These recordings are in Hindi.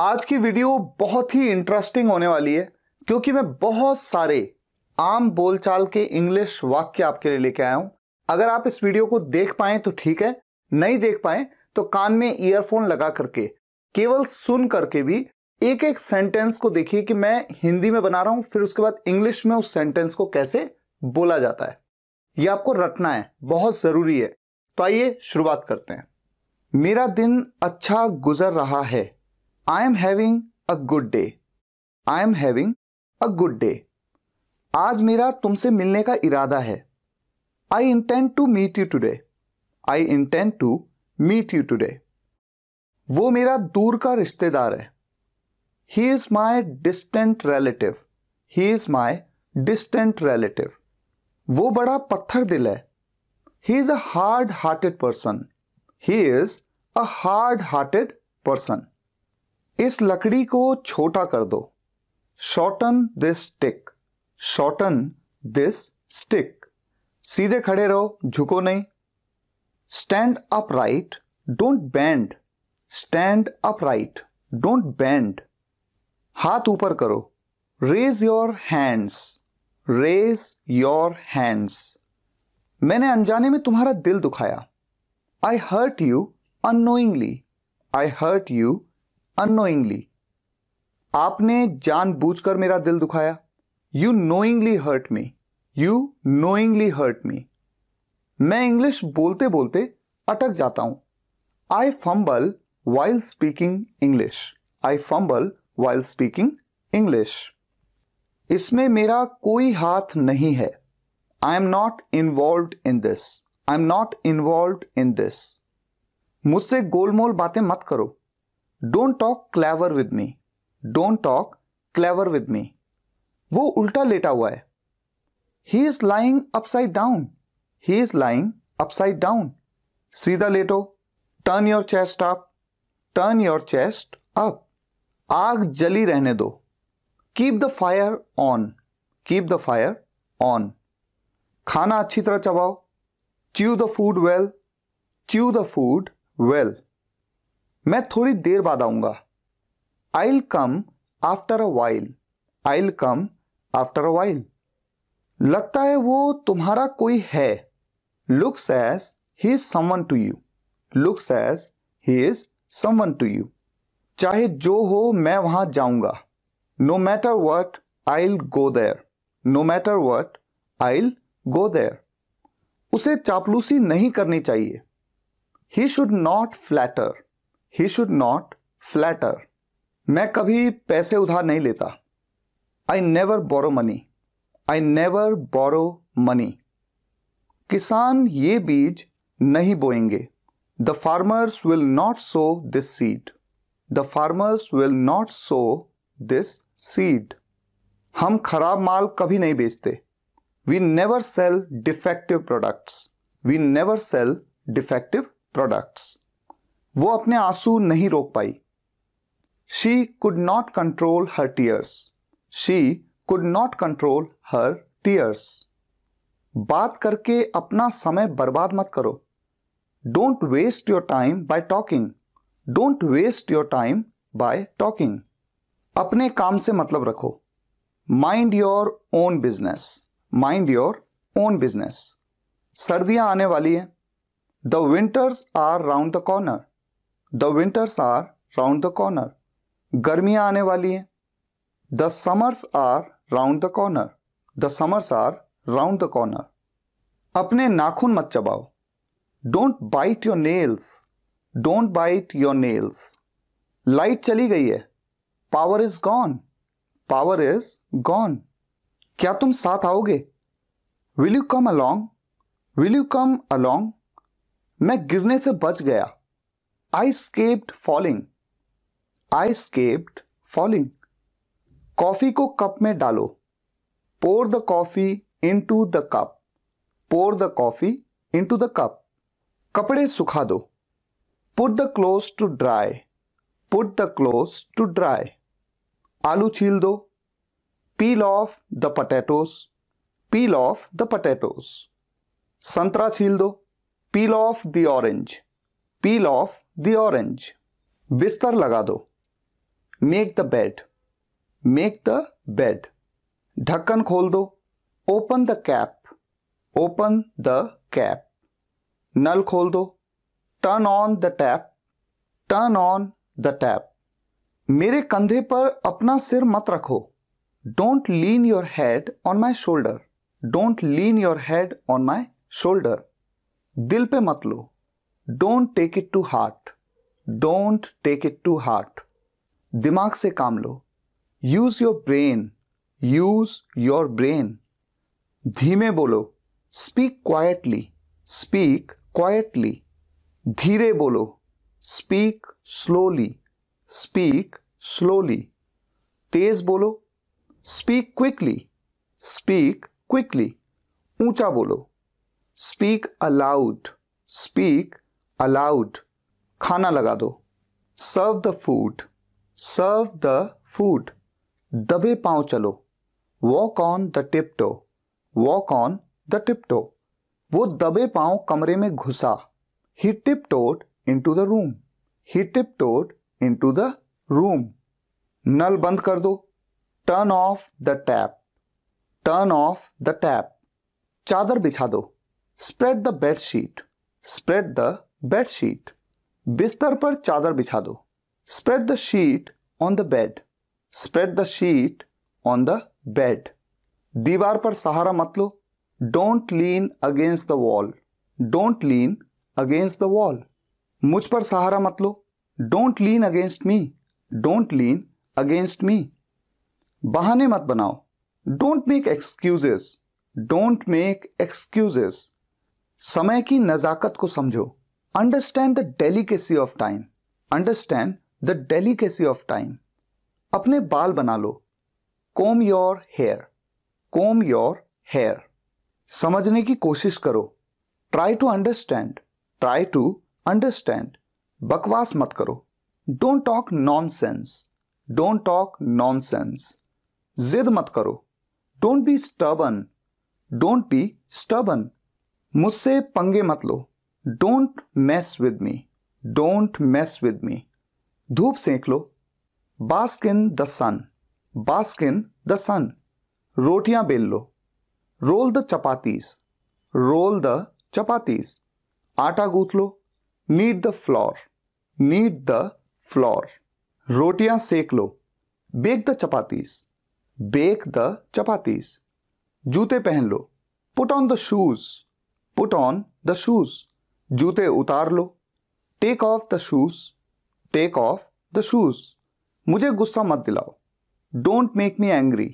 आज की वीडियो बहुत ही इंटरेस्टिंग होने वाली है क्योंकि मैं बहुत सारे आम बोलचाल के इंग्लिश वाक्य आपके लिए लेके आया हूं। अगर आप इस वीडियो को देख पाएं तो ठीक है, नहीं देख पाएं तो कान में ईयरफोन लगा करके केवल सुन करके भी एक एक सेंटेंस को देखिए कि मैं हिंदी में बना रहा हूं, फिर उसके बाद इंग्लिश में उस सेंटेंस को कैसे बोला जाता है। यह आपको रटना है, बहुत जरूरी है। तो आइए शुरुआत करते हैं। मेरा दिन अच्छा गुजर रहा है। I am having a good day. I am having a good day. आज मेरा तुमसे मिलने का इरादा है। I intend to meet you today. I intend to meet you today. वो मेरा दूर का रिश्तेदार है। He is my distant relative. He is my distant relative. वो बड़ा पत्थर दिल है। He is a hard-hearted person. He is a hard-hearted person. इस लकड़ी को छोटा कर दो। Shorten this stick. Shorten this stick. सीधे खड़े रहो, झुको नहीं। Stand up right, don't bend. Stand up right, don't bend. हाथ ऊपर करो। Raise your hands. Raise your hands. मैंने अनजाने में तुम्हारा दिल दुखाया। I hurt you unknowingly. I hurt you unknowingly. आपने जानबूझकर मेरा दिल दुखाया। You knowingly hurt me. You knowingly hurt me. मैं इंग्लिश बोलते बोलते अटक जाता हूं। I fumble while speaking English. I fumble while speaking English. इसमें मेरा कोई हाथ नहीं है। I am not involved in this. I am not involved in this. मुझसे गोलमोल बातें मत करो। Don't talk clever with me. Don't talk clever with me. वो उल्टा लेटा हुआ है। He is lying upside down. He is lying upside down. सीधा लेटो। Turn your chest up. Turn your chest up. आग जली रहने दो। Keep the fire on. Keep the fire on. खाना अच्छी तरह चबाओ। Chew the food well. Chew the food well. मैं थोड़ी देर बाद आऊंगा। I'll come after a while. I'll come after a while. लगता है वो तुम्हारा कोई है। Looks as he is someone to you. Looks as he is someone to you. चाहे जो हो मैं वहां जाऊंगा। No matter what, I'll go there. No matter what, I'll go there. उसे चापलूसी नहीं करनी चाहिए। He should not flatter. He should not flatter. मैं कभी पैसे उधार नहीं लेता। I never borrow money. I never borrow money. किसान ये बीज नहीं बोएंगे। The farmers will not sow this seed. The farmers will not sow this seed. हम खराब माल कभी नहीं बेचते। We never sell defective products. We never sell defective products. वो अपने आंसू नहीं रोक पाई। She could not control her tears. She could not control her tears. बात करके अपना समय बर्बाद मत करो। Don't waste your time by talking. Don't waste your time by talking. अपने काम से मतलब रखो। Mind your own business. Mind your own business. सर्दियां आने वाली हैं। The winters are round the corner. The winters are round the corner. गर्मियां आने वाली हैं। The summers are round the corner. The summers are round the corner. अपने नाखून मत चबाओ। Don't bite your nails. Don't bite your nails. Light चली गई है। Power is gone. Power is gone. क्या तुम साथ आओगे? Will you come along? Will you come along? मैं गिरने से बच गया। I escaped falling. I escaped falling. Coffee को कप में डालो। Pour the coffee into the cup. Pour the coffee into the cup. कपड़े सुखा दो। Put the clothes to dry. Put the clothes to dry. आलू छील दो। Peel off the potatoes. Peel off the potatoes. संतरा छील दो। Peel off the orange. Peel off the orange. बिस्तर लगा दो। Make the bed, make the bed. ढक्कन खोल दो, open the cap, open the cap. नल खोल दो, turn on the tap, turn on the tap. मेरे कंधे पर अपना सिर मत रखो, don't lean your head on my shoulder, don't lean your head on my shoulder. दिल पे मत लो, don't take it to heart, don't take it to heart. दिमाग से काम लो, use your brain, use your brain. धीमे बोलो, स्पीक क्वाइटली, स्पीक क्वाइटली। धीरे बोलो, स्पीक स्लोली, स्पीक स्लोली। तेज बोलो, स्पीक क्विकली, स्पीक क्विकली। ऊंचा बोलो, स्पीक अलाउड, स्पीक अलाउड। खाना लगा दो, serve the food, serve the food. दबे पांव चलो, walk on the tiptoe, walk on the tiptoe. वो दबे पांव कमरे में घुसा, he tiptoed into the room, he tiptoed into the room. नल बंद कर दो, turn off the tap, turn off the tap. चादर बिछा दो, spread the bedsheet, spread the bedsheet. बिस्तर पर चादर बिछा दो, spread the sheet on the bed, spread the sheet on the bed. दीवार पर सहारा मत लो, don't lean against the wall, don't lean against the wall. मुझ पर सहारा मत लो, don't lean against me, don't lean against me. बहाने मत बनाओ, don't make excuses, don't make excuses. समय की नजाकत को समझो, understand the delicacy of time, understand the delicacy of time. अपने बाल बना लो, comb your hair, comb your hair. समझने की कोशिश करो, try to understand, try to understand. बकवास मत करो, don't talk nonsense, don't talk nonsense. जिद मत करो, don't be stubborn, don't be stubborn. मुझसे पंगे मत लो, don't mess with me, don't mess with me. धूप सेंक लो, bask in the sun, bask in the sun. रोटियां बेल लो, roll the chapatis, roll the chapatis. आटा गूंथ लो, knead the flour, knead the flour. रोटियां सेक लो, bake the chapatis, bake the chapatis. जूते पहन लो, put on the shoes, put on the shoes. जूते उतार लो, take off the shoes, take off the shoes. मुझे गुस्सा मत दिलाओ, don't make me angry,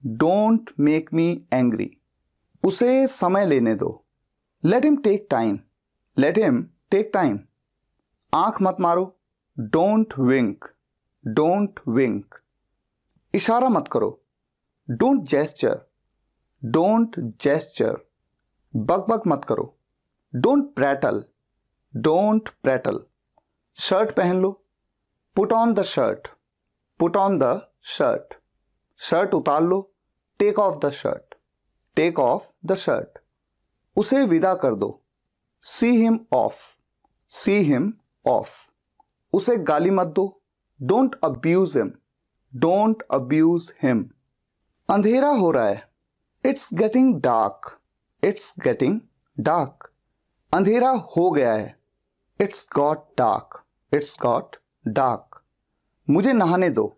don't make me angry. उसे समय लेने दो, let him take time, let him take time. आंख मत मारो, डोंट विंक, डोंट विंक। इशारा मत करो, डोंट जेस्चर, डोंट जेस्चर। बक मत करो, don't prattle, don't prattle. Shirt पहन लो, put on the shirt, put on the shirt. Shirt उतार लो, take off the shirt, take off the shirt. उसे विदा कर दो, see him off, see him off. उसे गाली मत दो, don't abuse him, don't abuse him. अंधेरा हो रहा है, it's getting dark, it's getting dark. अंधेरा हो गया है, it's got dark, it's got dark. मुझे नहाने दो,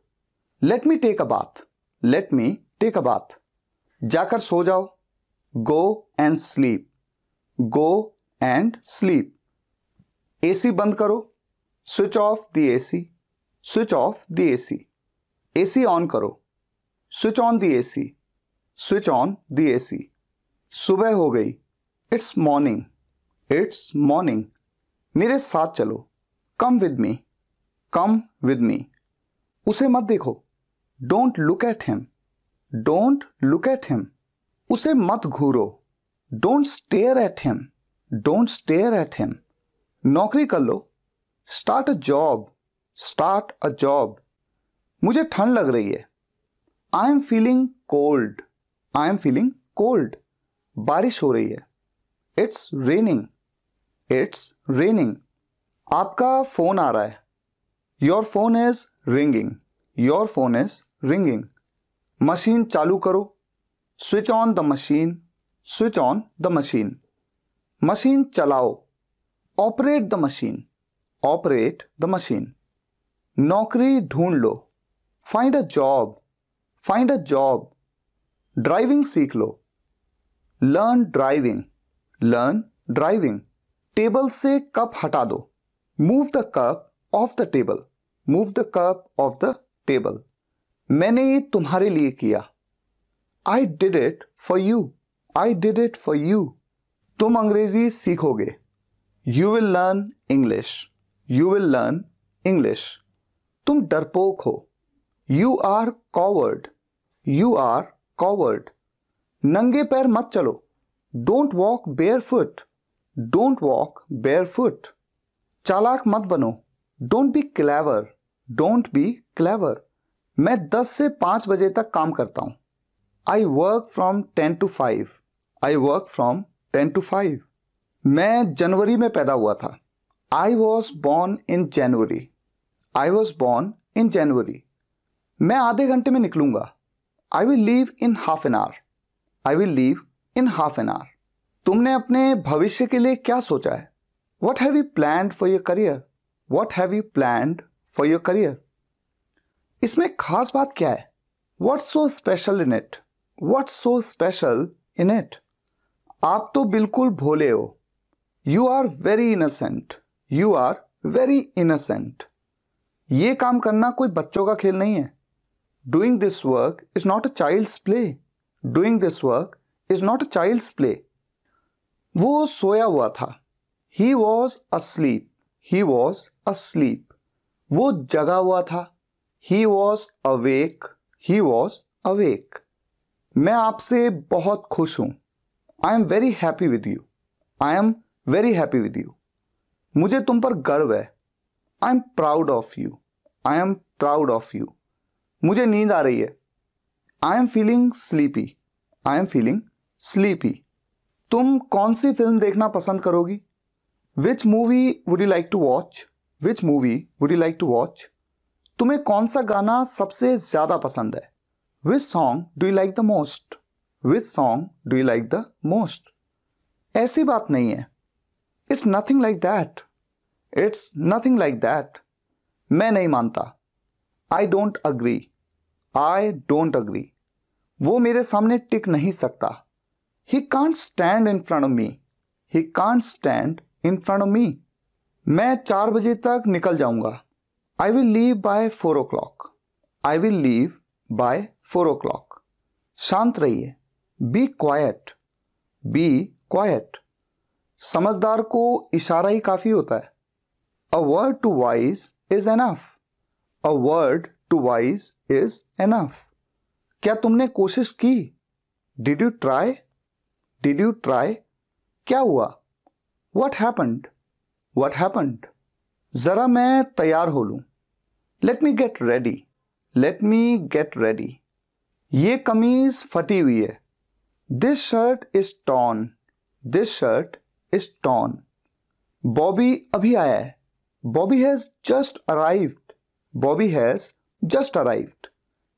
let me take a bath, let me take a bath. जाकर सो जाओ, go and sleep, go and sleep. AC बंद करो, switch off the AC, switch off the AC. AC on करो, switch on the AC, switch on the AC. सुबह हो गई, इट्स मॉर्निंग, इट्स मॉर्निंग। मेरे साथ चलो, come with me, come with me. उसे मत देखो, don't look at him, don't look at him. उसे मत घूरो, don't stare at him, don't stare at him. नौकरी कर लो, start a job, start a job. मुझे ठंड लग रही है, I am feeling cold, I am feeling cold. बारिश हो रही है, इट्स रेनिंग, इट्स रेनिंग। आपका फोन आ रहा है, your phone is ringing, your phone is ringing. Machine चालू करो, switch on the machine, switch on the machine. Machine चलाओ, operate the machine, operate the machine. नौकरी ढूंढ लो, find a job, find a job. Driving सीख लो, learn driving, learn driving. Table से कप हटा दो, move the cup off the table, move the cup off the table. मैंने ये तुम्हारे लिए किया, I did it for you, I did it for you. तुम अंग्रेजी सीखोगे, you will learn English, you will learn English. तुम डरपोक हो, you are coward, you are coward. नंगे पैर मत चलो, don't walk barefoot, don't walk barefoot. चालाक मत बनो, don't be clever, don't be clever. मैं 10 से 5 बजे तक काम करता हूं, I work from 10 to 5, I work from 10 to 5। मैं जनवरी में पैदा हुआ था, I was born in January, I was born in January. मैं आधे घंटे में निकलूंगा, I will leave in half an hour, I will leave in half an hour. तुमने अपने भविष्य के लिए क्या सोचा है? What have you planned for your career, what have you planned for your career. इसमें खास बात क्या है? What's so special in it, what's so special in it. आप तो बिल्कुल भोले हो, you are very innocent, you are very innocent. ये काम करना कोई बच्चों का खेल नहीं है। Doing this work is not a child's play, doing this work is not a child's play. वो सोया हुआ था, he was asleep, he was asleep। वो जगा हुआ था, he was awake, he was awake. मैं आपसे बहुत खुश हूं, I am very happy with you, I am very happy with you. मुझे तुम पर गर्व है, I am proud of you, I am proud of you. मुझे नींद आ रही है, I am feeling sleepy, I am feeling sleepy. तुम कौन सी फिल्म देखना पसंद करोगी? Which movie would you like to watch, which movie would you like to watch. तुम्हें कौन सा गाना सबसे ज्यादा पसंद है? Which song do you like the most, which song do you like the most. ऐसी बात नहीं है, it's nothing like that, it's nothing like that. मैं नहीं मानता, I don't agree, I don't agree. वो मेरे सामने टिक नहीं सकता, he can't stand in front of me, he can't stand in front of me. मैं 4 बजे तक निकल जाऊंगा, I will leave by 4 o'clock, I will leave by 4 o'clock। शांत रहिए, बी क्वाइट, बी क्वाइट। समझदार को इशारा ही काफी होता है, a word to wise is enough, a word to wise is enough. क्या तुमने कोशिश की? Did you try, did you try. क्या हुआ? What happened, what happened. जरा मैं तैयार हो लूं, let me get ready, let me get ready. ये कमीज फटी हुई है, this shirt is torn, this shirt is torn. Bobby अभी आया है, Bobby has just arrived, Bobby has just arrived.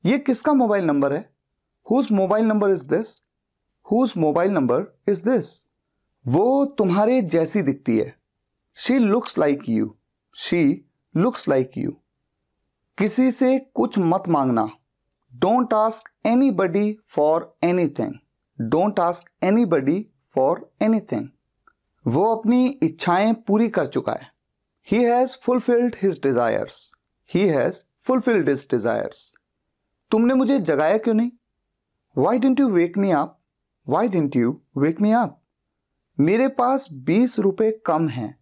ये किसका मोबाइल नंबर है? Whose mobile number is this, whose mobile number is this. वो तुम्हारे जैसी दिखती है, she looks like you, she looks like you. किसी से कुछ मत मांगना, don't ask anybody for anything, don't ask anybody for anything. वो अपनी इच्छाएं पूरी कर चुका है, he has fulfilled his desires, he has fulfilled his desires. तुमने मुझे जगाया क्यों नहीं? Why didn't you wake me up, why didn't you wake me up. मेरे पास 20 रुपए कम हैं,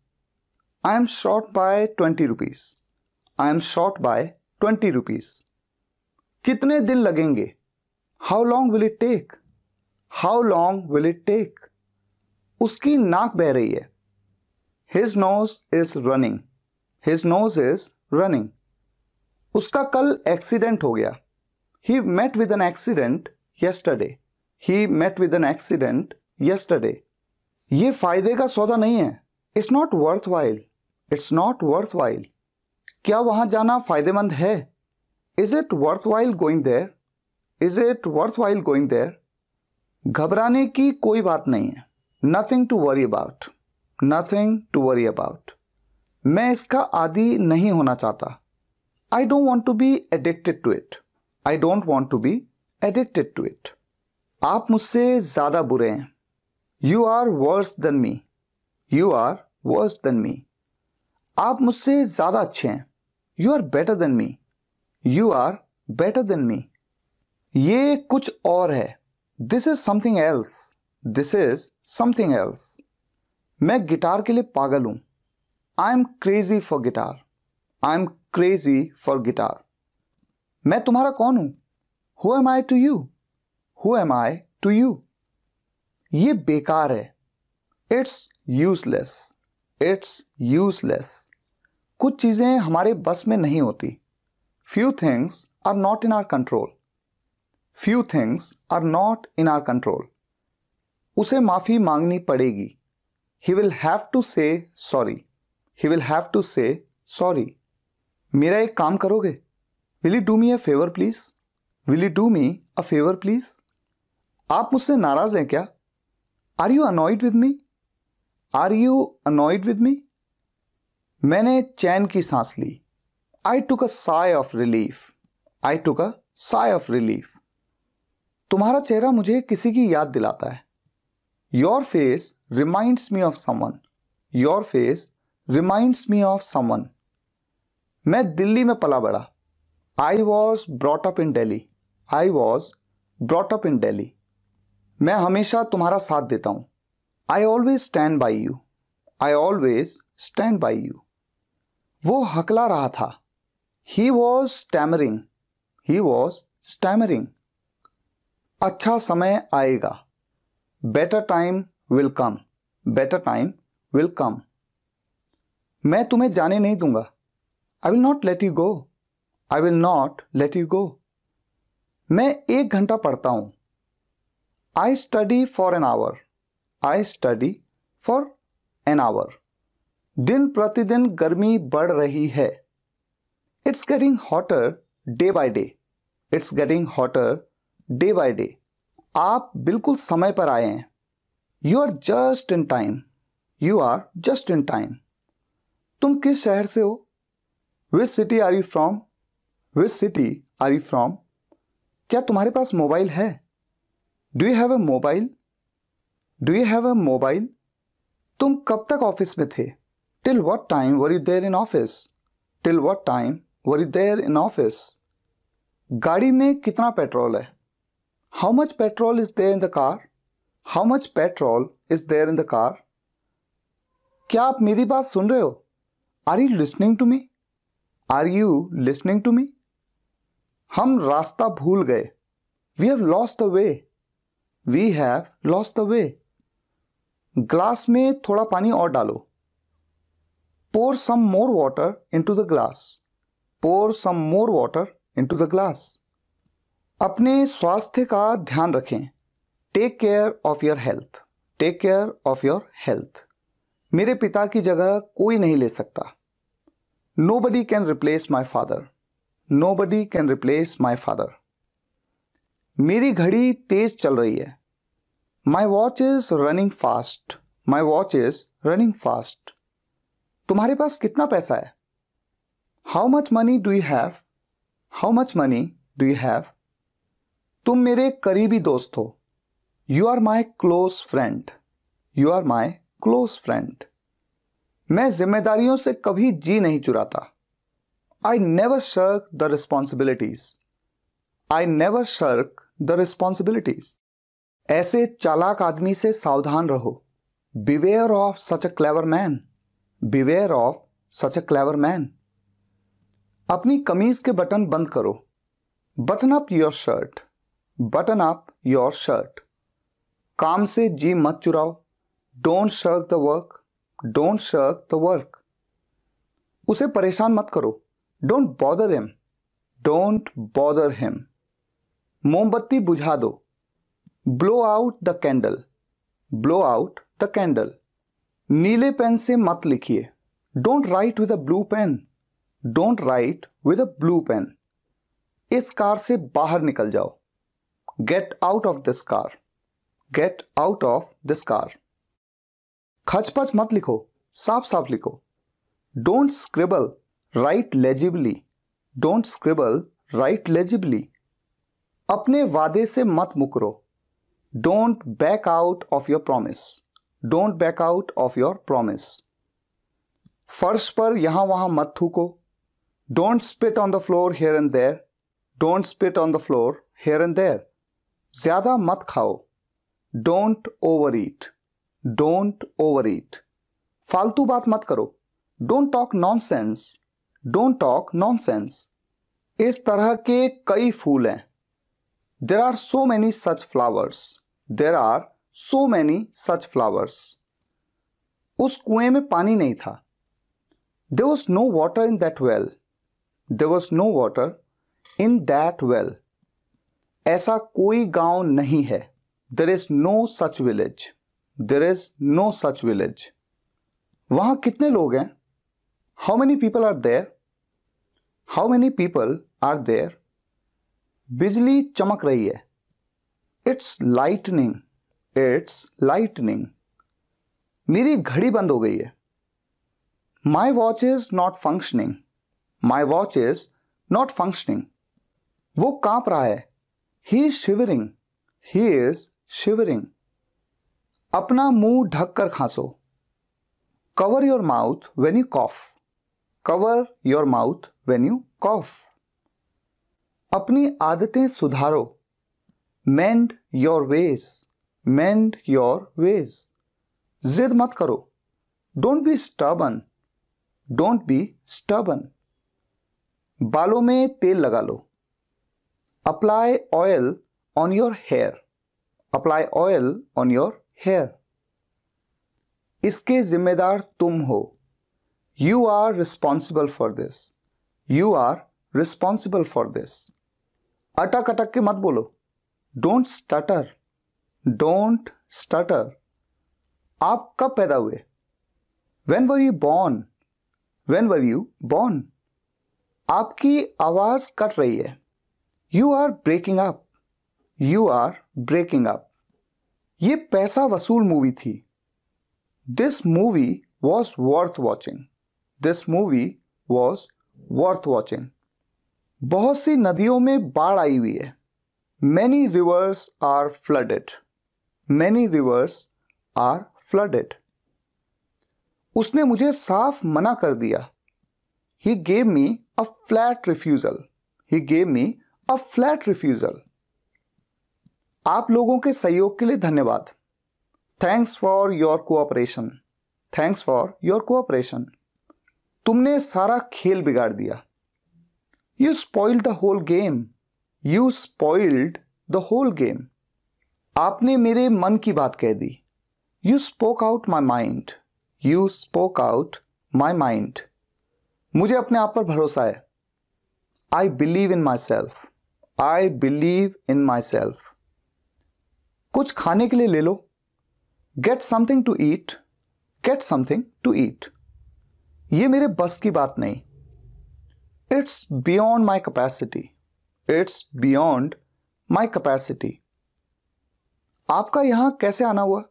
I am short by 20 rupees, I am short by 20 rupees. कितने दिन लगेंगे? How long will it take, how long will it take. उसकी नाक बह रही है, his nose is running, his nose is running. उसका कल एक्सीडेंट हो गया, he met with an accident yesterday, he met with an accident yesterday। ये फायदे का सौदा नहीं है, it's not worthwhile, it's not worthwhile। क्या वहां जाना फायदेमंद है? Is it worth while going there? Is it worth while going there? घबराने की कोई बात नहीं है। Nothing to worry about, nothing to worry about. मैं इसका आदी नहीं होना चाहता। I don't want to be addicted to it, I don't want to be addicted to it. आप मुझसे ज्यादा बुरे हैं। You are worse than me, you are worse than me. आप मुझसे ज्यादा अच्छे हैं। You are better than me, you are better than me. ये कुछ और है। This is something else, this is something else. मैं गिटार के लिए पागल हूं। I am crazy for guitar, I am crazy for guitar. मैं तुम्हारा कौन हूं? Who am I to you, who am I to you. ये बेकार है। It's useless, it's useless. कुछ चीजें हमारे बस में नहीं होती। Few things are not in our control, few things are not in our control. उसे माफी मांगनी पड़ेगी। He will have to say sorry, he will have to say sorry. मेरा एक काम करोगे? Will you do me a favour please, will you do me a favour please. आप मुझसे नाराज हैं क्या? Are you annoyed with me, are you annoyed with me. मैंने चैन की सांस ली। I took a sigh of relief, I took a sigh of relief. तुम्हारा चेहरा मुझे किसी की याद दिलाता है। Your face reminds me of someone, your face reminds me of someone. मैं दिल्ली में पला बड़ा। I was brought up in daily, I was brought up in daily. मैं हमेशा तुम्हारा साथ देता हूं। I always stand by you, I always stand by you. वो हकला रहा था। He was stammering, he was stammering. अच्छा समय आएगा। Better time will come, better time will come. मैं तुम्हें जाने नहीं दूंगा। I will not let you go, I will not let you go. मैं 1 घंटा पढ़ता हूं। I study for an hour, I study for an hour. दिन प्रतिदिन गर्मी बढ़ रही है। It's getting hotter day by day, it's getting hotter day by day. आप बिल्कुल समय पर आए हैं। You are just in time, you are just in time. तुम किस शहर से हो? Which city are you from, which city are you from. क्या तुम्हारे पास मोबाइल है? Do you have a mobile, do you have a mobile. तुम कब तक ऑफिस में थे? Till what time were you there in office, till what time were you there in office. गाड़ी में कितना पेट्रोल है? How much petrol is there in the car, how much petrol is there in the car. क्या आप मेरी बात सुन रहे हो? Are you listening to me, are you listening to me. हम रास्ता भूल गए। We have lost the way, we have lost the way. Glass में थोड़ा पानी और डालो। pour some more water into the glass, pour some more water into the glass। अपने स्वास्थ्य का ध्यान रखें। Take care of your health, take care of your health. मेरे पिता की जगह कोई नहीं ले सकता। Nobody can replace my father, nobody can replace my father। मेरी घड़ी तेज चल रही है। My watch is running fast, my watch is running fast। तुम्हारे पास कितना पैसा है? How much money do you have, how much money do you have. तुम मेरे करीबी दोस्त हो। You are my close friend, you are my close friend. मैं जिम्मेदारियों से कभी जी नहीं चुराता। I never shirk the responsibilities, I never shirk the responsibilities. ऐसे चालाक आदमी से सावधान रहो। Beware of such a clever man, beware of such a clever man. अपनी कमीज के बटन बंद करो। Button up your shirt, button up your shirt. काम से जी मत चुराओ। Don't shirk the work, don't shirk the work. उसे परेशान मत करो। Don't bother him, don't bother him. मोमबत्ती बुझा दो। Blow out the candle, blow out the candle. नीले पेन से मत लिखिए। Don't write with a blue pen, don't write with a blue pen. इस कार से बाहर निकल जाओ। Get out of this car. Get out of this car. खचपच मत लिखो, साफ साफ लिखो। Don't scribble, write legibly. Don't scribble, write legibly. अपने वादे से मत मुकरो। Don't back out of your promise. Don't back out of your promise. फर्श पर यहां वहां मत थूको। Don't spit on the floor here and there. Don't spit on the floor here and there. ज्यादा मत खाओ। Don't overeat. Don't overeat. फालतू बात मत करो। Don't talk nonsense. Don't talk nonsense. इस तरह के कई फूल हैं। There are so many such flowers. There are so many such flowers. उस कुएं में पानी नहीं था। There was no water in that well. There was no water in that well. ऐसा कोई गांव नहीं है। There is no such village. There is no such village. वहां कितने लोग हैं? How many people are there? How many people are there? बिजली चमक रही है। It's lightning. It's lightning. मेरी घड़ी बंद हो गई है। My watch is not functioning. My watch is not functioning. वो कांप रहा है। He is shivering. He is shivering. अपना मुंह ढककर खांसो। Cover your mouth when you cough. Cover your mouth when you cough. अपनी आदतें सुधारो। Mend your ways. Mend your ways. जिद मत करो। Don't be stubborn. Don't be stubborn. बालों में तेल लगा लो। Apply oil on your hair. Apply oil on your hair. इसके जिम्मेदार तुम हो। You are responsible for this. You are responsible for this. अटक अटक के मत बोलो। Don't stutter. Don't stutter. आप कब पैदा हुए? When were you born? When were you born? आपकी आवाज कट रही है। You are breaking up. You are breaking up. ये पैसा वसूल मूवी थी। This movie was worth watching. This movie was worth watching. बहुत सी नदियों में बाढ़ आई हुई है। Many rivers are flooded. Many rivers are flooded. उसने मुझे साफ मना कर दिया। He gave me a flat refusal. He gave me a flat refusal. आप लोगों के सहयोग के लिए धन्यवाद। Thanks for your cooperation. Thanks for your cooperation. तुमने सारा खेल बिगाड़ दिया। You spoiled the whole game. You spoiled the whole game. आपने मेरे मन की बात कह दी। You spoke out my mind. You spoke out my mind. मुझे अपने आप पर भरोसा है। I believe in my self. I believe in my self. कुछ खाने के लिए ले लो। Get something to eat. Get something to eat. ये मेरे बस की बात नहीं। It's beyond my capacity. It's beyond my capacity. आपका यहां कैसे आना हुआ?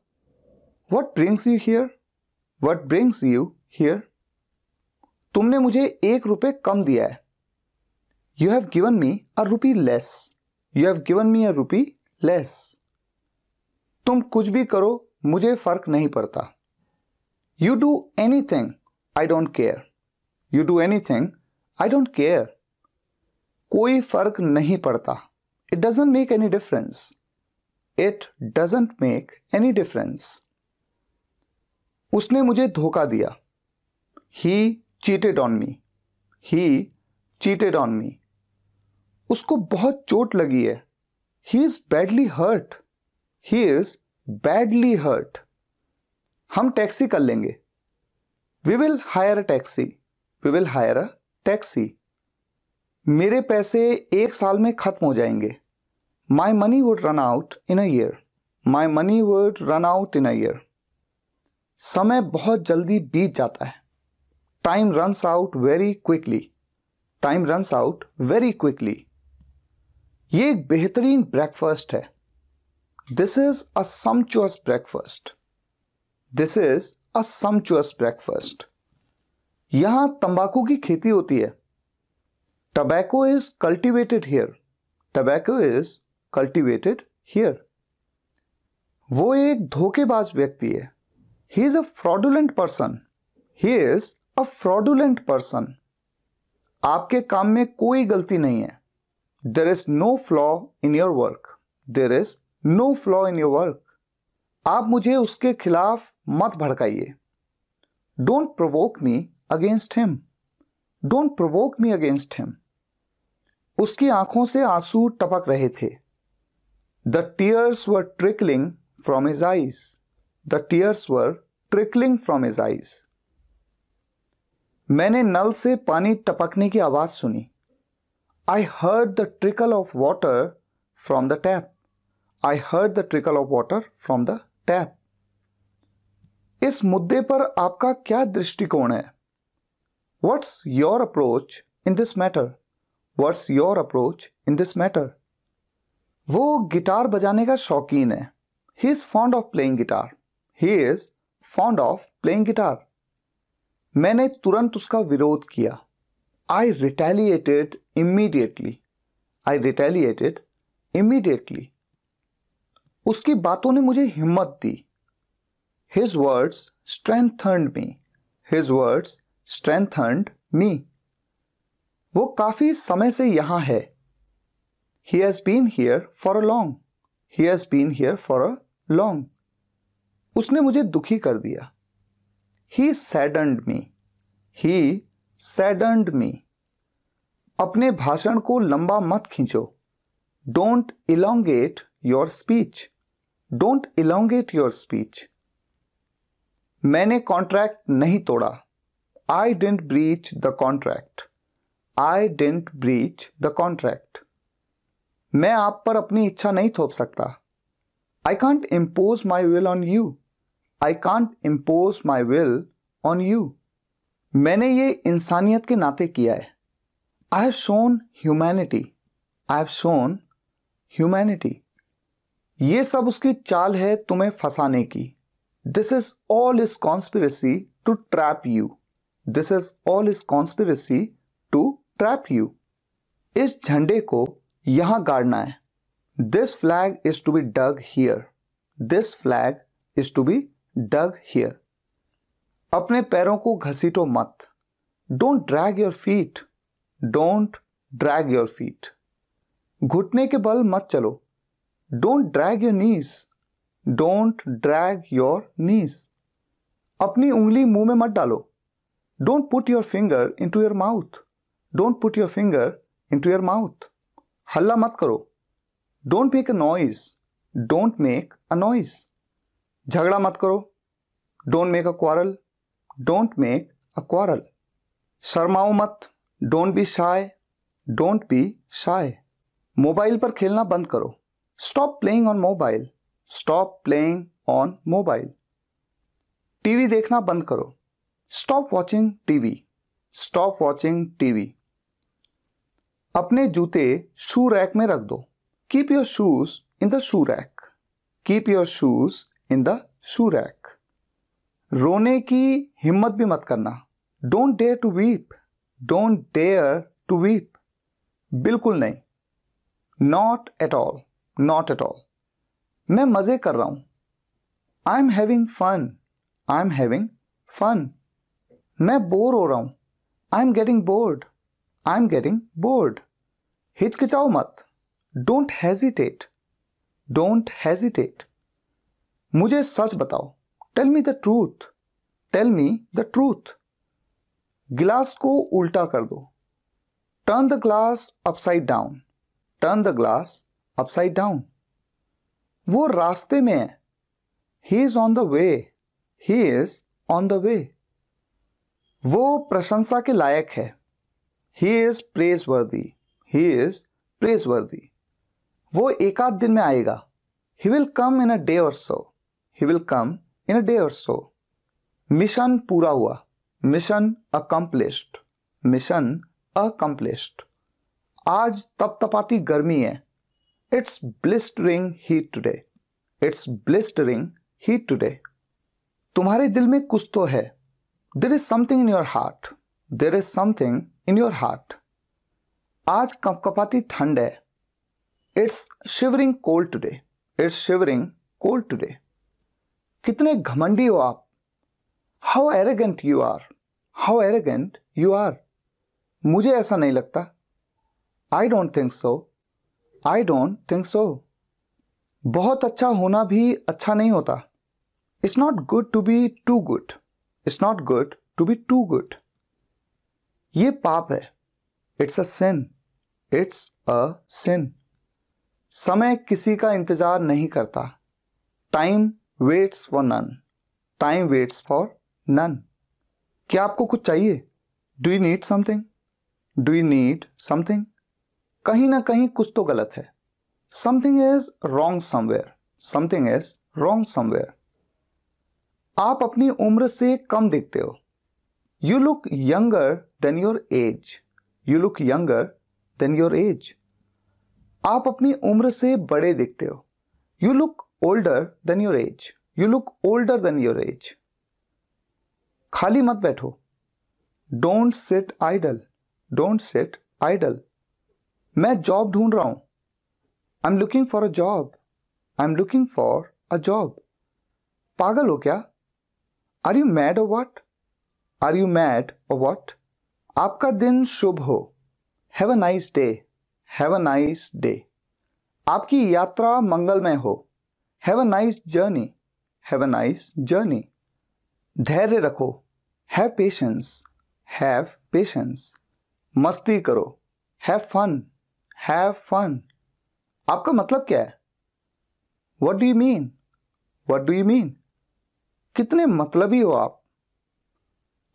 What brings you here? What brings you here? तुमने मुझे ₹1 कम दिया है। You have given me a rupee less. You have given me a rupee less. तुम कुछ भी करो, मुझे फर्क नहीं पड़ता। You do anything, I don't care. You do anything, I don't care. कोई फर्क नहीं पड़ता। It doesn't make any difference. It doesn't make any difference. उसने मुझे धोखा दिया। ही cheated on me. He cheated on me. उसको बहुत चोट लगी है। He is badly hurt. He is badly hurt. हम टैक्सी कर लेंगे। We will hire a taxi. We will hire a taxi. मेरे पैसे 1 साल में खत्म हो जाएंगे। My money would run out in a year. My money would run out in a year. समय बहुत जल्दी बीत जाता है। Time runs out very quickly. Time runs out very quickly. ये एक बेहतरीन ब्रेकफास्ट है। This is a sumptuous breakfast. This is a sumptuous breakfast. यहां तंबाकू की खेती होती है। Tobacco is cultivated here. Tobacco is cultivated here. वो एक धोखेबाज व्यक्ति है। He is a fraudulent person. He is a fraudulent person. आपके काम में कोई गलती नहीं है। There is no flaw in your work. There is no flaw in your work. आप मुझे उसके खिलाफ मत भड़काइए। Don't provoke me against him. Don't provoke me against him. उसकी आंखों से आंसू टपक रहे थे। The tears were trickling from his eyes. The tears were trickling from his eyes. मैंने नल से पानी टपकने की आवाज सुनी। I heard the trickle of water from the tap. I heard the trickle of water from the tap. इस मुद्दे पर आपका क्या दृष्टिकोण है? What's your approach in this matter? What's your approach in this matter? वो गिटार बजाने का शौकीन है। He is fond of playing guitar. He is fond of playing guitar. मैंने तुरंत उसका विरोध किया। I retaliated immediately. I retaliated immediately. उसकी बातों ने मुझे हिम्मत दी। His words strengthened me. His words strengthened me. वो काफी समय से यहां है। He has been here for a long. He has been here for a long. उसने मुझे दुखी कर दिया। He saddened me. He saddened me. अपने भाषण को लंबा मत खींचो। Don't elongate your speech. Don't elongate your speech. मैंने कॉन्ट्रैक्ट नहीं तोड़ा। I didn't breach the contract. I didn't breach the contract. मैं आप पर अपनी इच्छा नहीं थोप सकता। I can't impose my will on you. I can't impose my will on you. मैंने ये इंसानियत के नाते किया है। I have shown humanity. I have shown humanity. ये सब उसकी चाल है तुम्हें फंसाने की। This is all his conspiracy to trap you. This is all his conspiracy to trap you. इस झंडे को यहां गाड़ना है। This flag is to be dug here. This flag is to be dug here. अपने पैरों को घसीटो मत। Don't drag your feet. Don't drag your feet. घुटने के बल मत चलो। Don't drag your knees. Don't drag your knees. अपनी उंगली मुंह में मत डालो। Don't put your finger into your mouth. Don't put your finger into your mouth. हल्ला मत करो। Don't make a noise. Don't make a noise. झगड़ा मत करो। Don't make a quarrel. Don't make a quarrel. शर्माओ मत। Don't be shy. Don't be shy. Mobile पर खेलना बंद करो। Stop playing on mobile. Stop playing on mobile. TV देखना बंद करो। Stop watching TV. Stop watching TV. अपने जूते शू रैक में रख दो। Keep your shoes in the shoe rack. Keep your shoes in the shoe rack. रोने की हिम्मत भी मत करना। Don't dare to weep. Don't dare to weep. बिल्कुल नहीं। Not at all. Not at all. मैं मजे कर रहा हूं। I'm having fun. I'm having fun. मैं बोर हो रहा हूं। I'm getting bored. I'm getting bored. हिचकिचाओ मत। Don't hesitate. Don't hesitate. मुझे सच बताओ। Tell me the truth. Tell me the truth. गिलास को उल्टा कर दो। Turn the glass upside down. Turn the glass upside down. वो रास्ते में है। He is on the way. He is on the way. वो प्रशंसा के लायक है। He is praiseworthy. He is praiseworthy. वो एक आध दिन में आएगा। He will come in a day or so. He will come in a day or so. Mission पूरा हुआ। Mission accomplished. Mission accomplished. आज तपतपाती गर्मी है। It's blistering heat today. It's blistering heat today. तुम्हारे दिल में कुछ तो है. There is something in your heart. There is something in your heart. आज कपकपाती ठंड है. It's shivering cold today. It's shivering cold today. कितने घमंडी हो आप. How arrogant you are. How arrogant you are. मुझे ऐसा नहीं लगता. I don't think so. I don't think so. बहुत अच्छा होना भी अच्छा नहीं होता. It's not good to be too good. It's not good to be too good. ये पाप है. It's a sin. It's a sin. समय किसी का इंतजार नहीं करता. Time waits for none. Time waits for none. क्या आपको कुछ चाहिए? Do you need something? Do you need something? कहीं ना कहीं कुछ तो गलत है. Something is wrong somewhere. Something is wrong somewhere. आप अपनी उम्र से कम दिखते हो. You look younger than your age. You look younger than your age. आप अपनी उम्र से बड़े दिखते हो. You look older than your age. You look older than your age. खाली मत बैठो. Don't sit idle. Don't sit idle. मैं जॉब ढूंढ रहा हूं. I'm looking for a job. I'm looking for a job. पागल हो क्या? Are you mad or what? Are you mad or what? आपका दिन शुभ हो. Have a nice day. Have a nice day. आपकी यात्रा मंगलमय हो. Have a nice journey. Have a nice journey. धैर्य रखो. Have patience. Have patience. मस्ती करो. Have fun. Have fun. आपका मतलब क्या है? What do you mean? What do you mean? कितने मतलबी हो आप?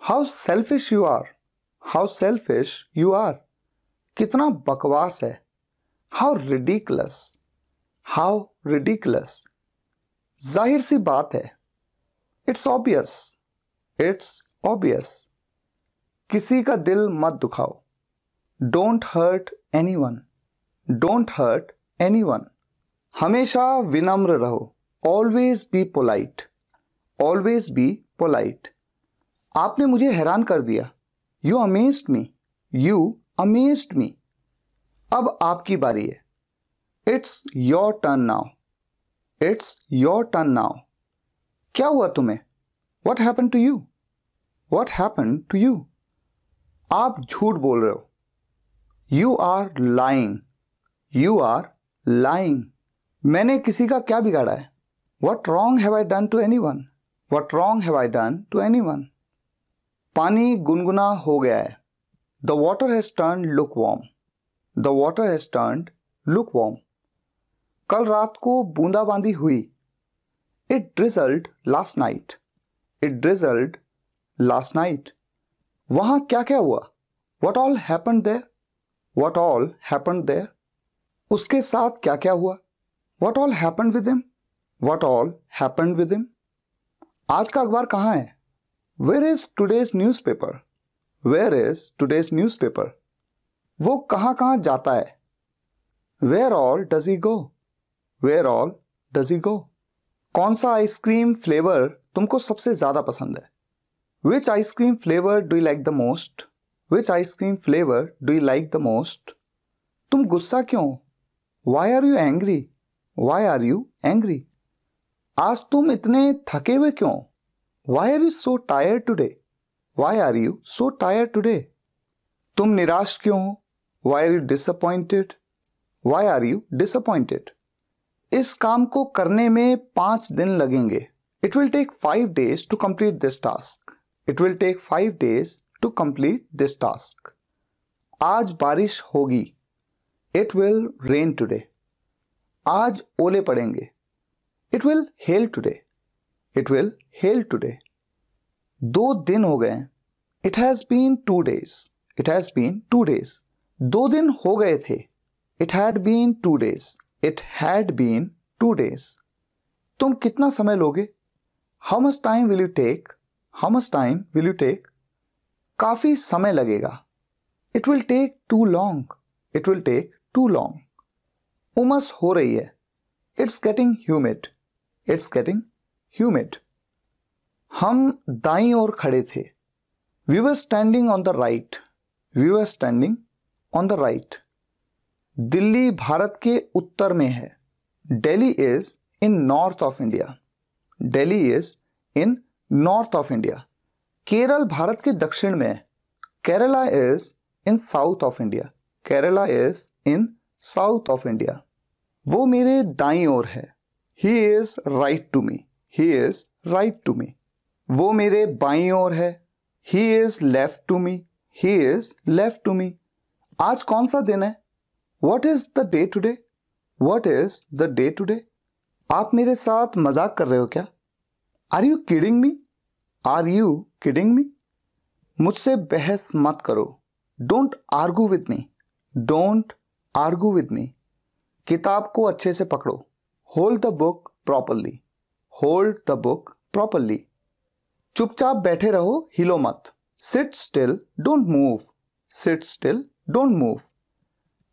How selfish you are. How selfish you are. कितना बकवास है. How ridiculous. How ridiculous. जाहिर सी बात है. It's obvious. It's obvious. किसी का दिल मत दुखाओ. Don't hurt anyone. Don't hurt anyone. हमेशा विनम्र रहो. Always be polite. Always be polite. आपने मुझे हैरान कर दिया. You amazed me. You amazed me. अब आपकी बारी है. It's your turn now. It's your turn now. क्या हुआ तुम्हें? What happened to you? What happened to you? आप झूठ बोल रहे हो. You are lying. You are lying. मैंने किसी का क्या बिगाड़ा है? What wrong have I done to anyone? What wrong have I done to anyone? पानी गुनगुना हो गया है. The water has turned lukewarm. The water has turned lukewarm. कल रात को बूंदाबांदी हुई. It drizzled last night. It drizzled last night. वहां क्या क्या हुआ? What all happened there? What all happened there? उसके साथ क्या क्या हुआ? What all happened with him? What all happened with him? आज का अखबार कहाँ है? Where is today's newspaper? Where is today's newspaper? वो कहाँ कहाँ जाता है? Where all does he go? Where all does he go? कौन सा आइसक्रीम फ्लेवर तुमको सबसे ज्यादा पसंद है? Which ice cream flavor do you like the most? Which ice cream flavor do you like the most? तुम गुस्सा क्यों? Why are you angry? Why are you angry? आज तुम इतने थके हुए क्यों? Why are you so tired today? Why are you so tired today? तुम निराश क्यों हो? Why are you disappointed? Why are you disappointed? इस काम को करने में 5 दिन लगेंगे. It will take 5 days to complete this task. It will take 5 days to complete this task. आज बारिश होगी. It will rain today. आज ओले पड़ेंगे. It will hail today. It will hail today. 2 दिन हो गए. It has been 2 days. It has been 2 days. 2 दिन हो गए थे. It had been 2 days. It had been 2 days. तुम कितना समय लोगे? How much time will you take? How much time will you take? काफी समय लगेगा. It will take too long. It will take too long. उमस हो रही है। It's getting humid, it's getting humid. हम दाईं ओर खड़े थे। We were standing on the right, we were standing on the right. Delhi Bharat के उत्तर में है। Delhi is in north of India, Delhi is in north of India. Kerala Bharat के दक्षिण में है। Kerala is in south of India, Kerala is in south of India. वो मेरे दाईं ओर है। He is right to me, he is right to me. वो मेरे बाईं ओर है। He is left to me, he is left to me. आज कौन सा दिन है? What is the day today, what is the day today. आप मेरे साथ मजाक कर रहे हो क्या? Are you kidding me, are you kidding me. मुझसे बहस मत करो। Don't argue with me, don't argue with me. किताब को अच्छे से पकड़ो। Hold the book properly, hold the book properly. चुपचाप बैठे रहो, हिलो मत। Seat still, don't move, seat still, don't move.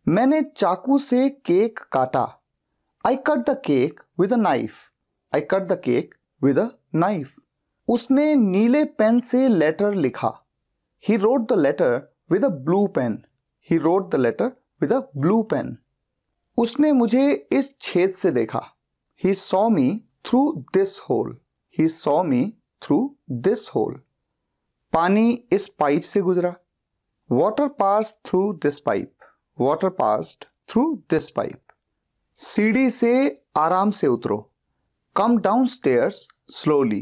मैंने चाकू से केक काटा। I cut the cake with a knife, I cut the cake with a knife. उसने नीले पेन से लेटर लिखा। He wrote the letter with a blue pen, he wrote the letter with a blue pen. उसने मुझे इस छेद से देखा। He saw me through this hole, he saw me through this hole. पानी इस पाइप से गुजरा। Water passed through this pipe, water passed through this pipe. सीढ़ी से आराम से उतरो। Come downstairs slowly,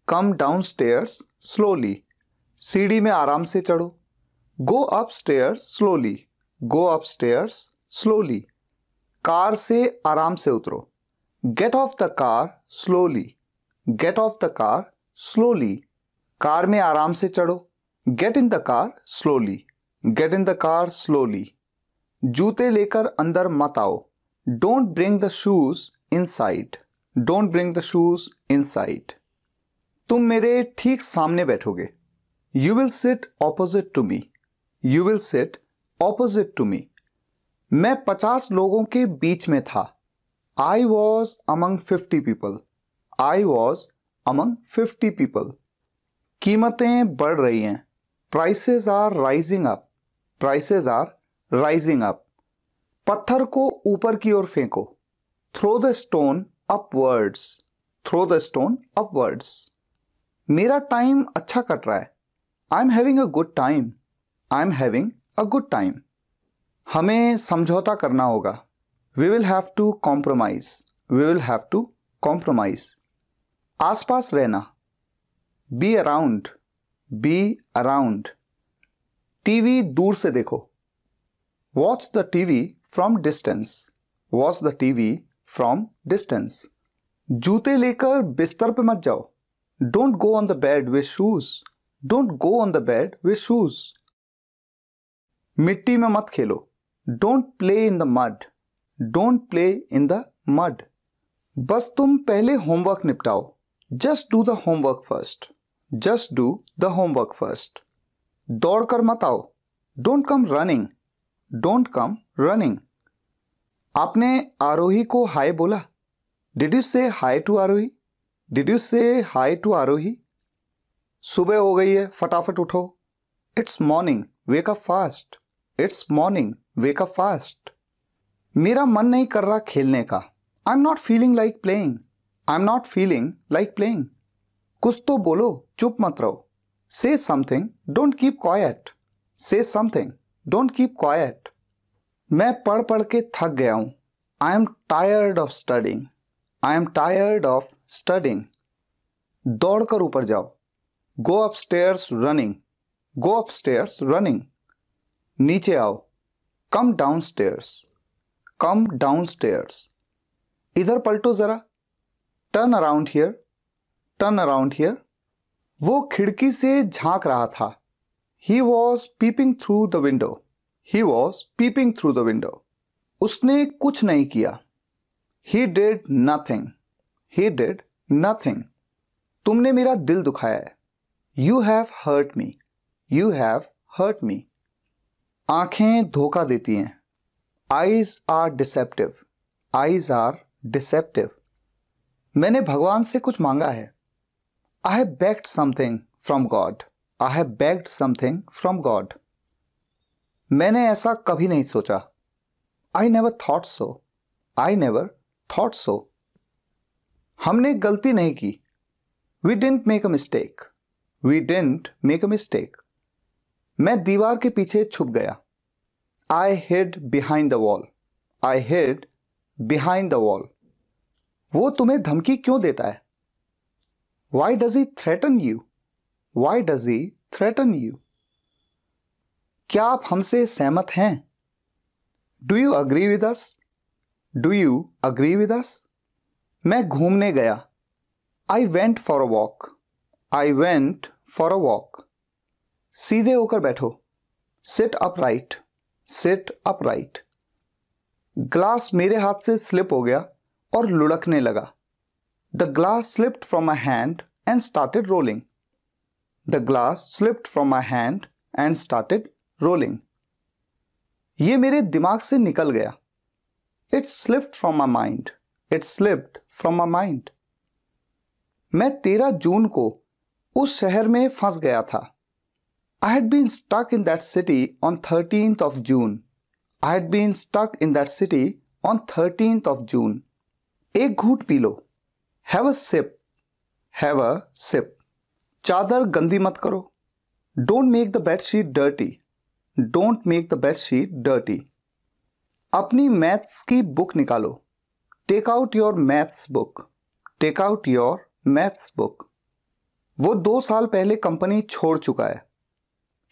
come downstairs slowly. सीढ़ी में आराम से चढ़ो। Go up stairs slowly, go up stairs slowly. Car से आराम से उतरो। Get off the car slowly, get off the car slowly. Car में आराम से चढ़ो। Get in the car slowly, get in the car slowly. जूते लेकर अंदर मत आओ। Don't bring the shoes inside, don't bring the shoes inside. तुम मेरे ठीक सामने बैठोगे। You will sit opposite to me, you will sit opposite to me. मैं 50 लोगों के बीच में था। I was among 50 people, I was among 50 people. कीमतें बढ़ रही हैं। Prices are rising up, prices are rising up. पत्थर को ऊपर की ओर फेंको। Throw the stone upwards, throw the stone upwards. मेरा टाइम अच्छा कट रहा है। I'm having a good time, I'm having a good time. हमें समझौता करना होगा। We will have to compromise, we will have to compromise. आसपास रहना। Be around, be around. TV दूर से देखो। Watch the TV from distance, watch the TV from distance. जूते लेकर बिस्तर पे मत जाओ। Don't go on the bed with shoes, Don't go on the bed with shoes. मिट्टी में मत खेलो। Don't play in the mud, Don't play in the mud. बस तुम पहले homework निपटाओ। Just do the homework first, Just do the homework first. दौड़कर मत आओ। Don't come running, Don't come running. आपने आरोही को हाय बोला। Did you say hi to Aarohi, Did you say hi to आरोही? सुबह हो गई है, फटाफट उठो। It's morning, wake up fast, it's morning, wake up fast. मेरा मन नहीं कर रहा खेलने का। आई am not feeling like playing, I am not feeling like playing. कुछ तो बोलो, चुप मत रहो। से समथिंग, डोंट कीप क्वाइट, से समथिंग, डोंट कीप क्वाइट। मैं पढ़ पढ़ के थक गया हूं। I am tired of studying, I am tired of studying. दौड़कर ऊपर जाओ। Go upstairs running, go upstairs running. नीचे आओ। Come downstairs, come downstairs. इधर पलटो जरा। Turn around here, turn around here. वो खिड़की से झांक रहा था। He was peeping through the window, he was peeping through the window. उसने कुछ नहीं किया। He did nothing, he did nothing. तुमने मेरा दिल दुखाया है। You have hurt me, you have hurt me. आंखें धोखा देती हैं। Eyes are deceptive, eyes are deceptive. मैंने भगवान से कुछ मांगा है। I have begged something from God. I have begged something from God. मैंने ऐसा कभी नहीं सोचा। I never thought so. I never thought so. हमने गलती नहीं की। We didn't make a mistake. We didn't make a mistake. मैं दीवार के पीछे छुप गया। I hid behind the wall. I hid behind the wall. वो तुम्हें धमकी क्यों देता है? Why does he threaten you? Why does he threaten you? क्या आप हमसे सहमत हैं? Do you agree with us? Do you agree with us? मैं घूमने गया। I went for a walk. I went for a walk. सीधे होकर बैठो। Sit upright. Sit upright. Glass मेरे हाथ से स्लिप हो गया और लुढ़कने लगा। The glass slipped from my hand and started rolling. The glass slipped from my hand and started rolling. ये मेरे दिमाग से निकल गया। It slipped from my mind. It slipped from my mind. मैं 13 जून को उस शहर में फंस गया था। I had been stuck in that city on 13th of June. I had been stuck in that city on 13th of June. एक घूंट पी लो। Have a sip. Have a sip. चादर गंदी मत करो। Don't make the bed sheet dirty. Don't make the bed sheet dirty. अपनी मैथ्स की बुक निकालो। Take out your maths book. Take out your maths book. वो 2 साल पहले कंपनी छोड़ चुका है।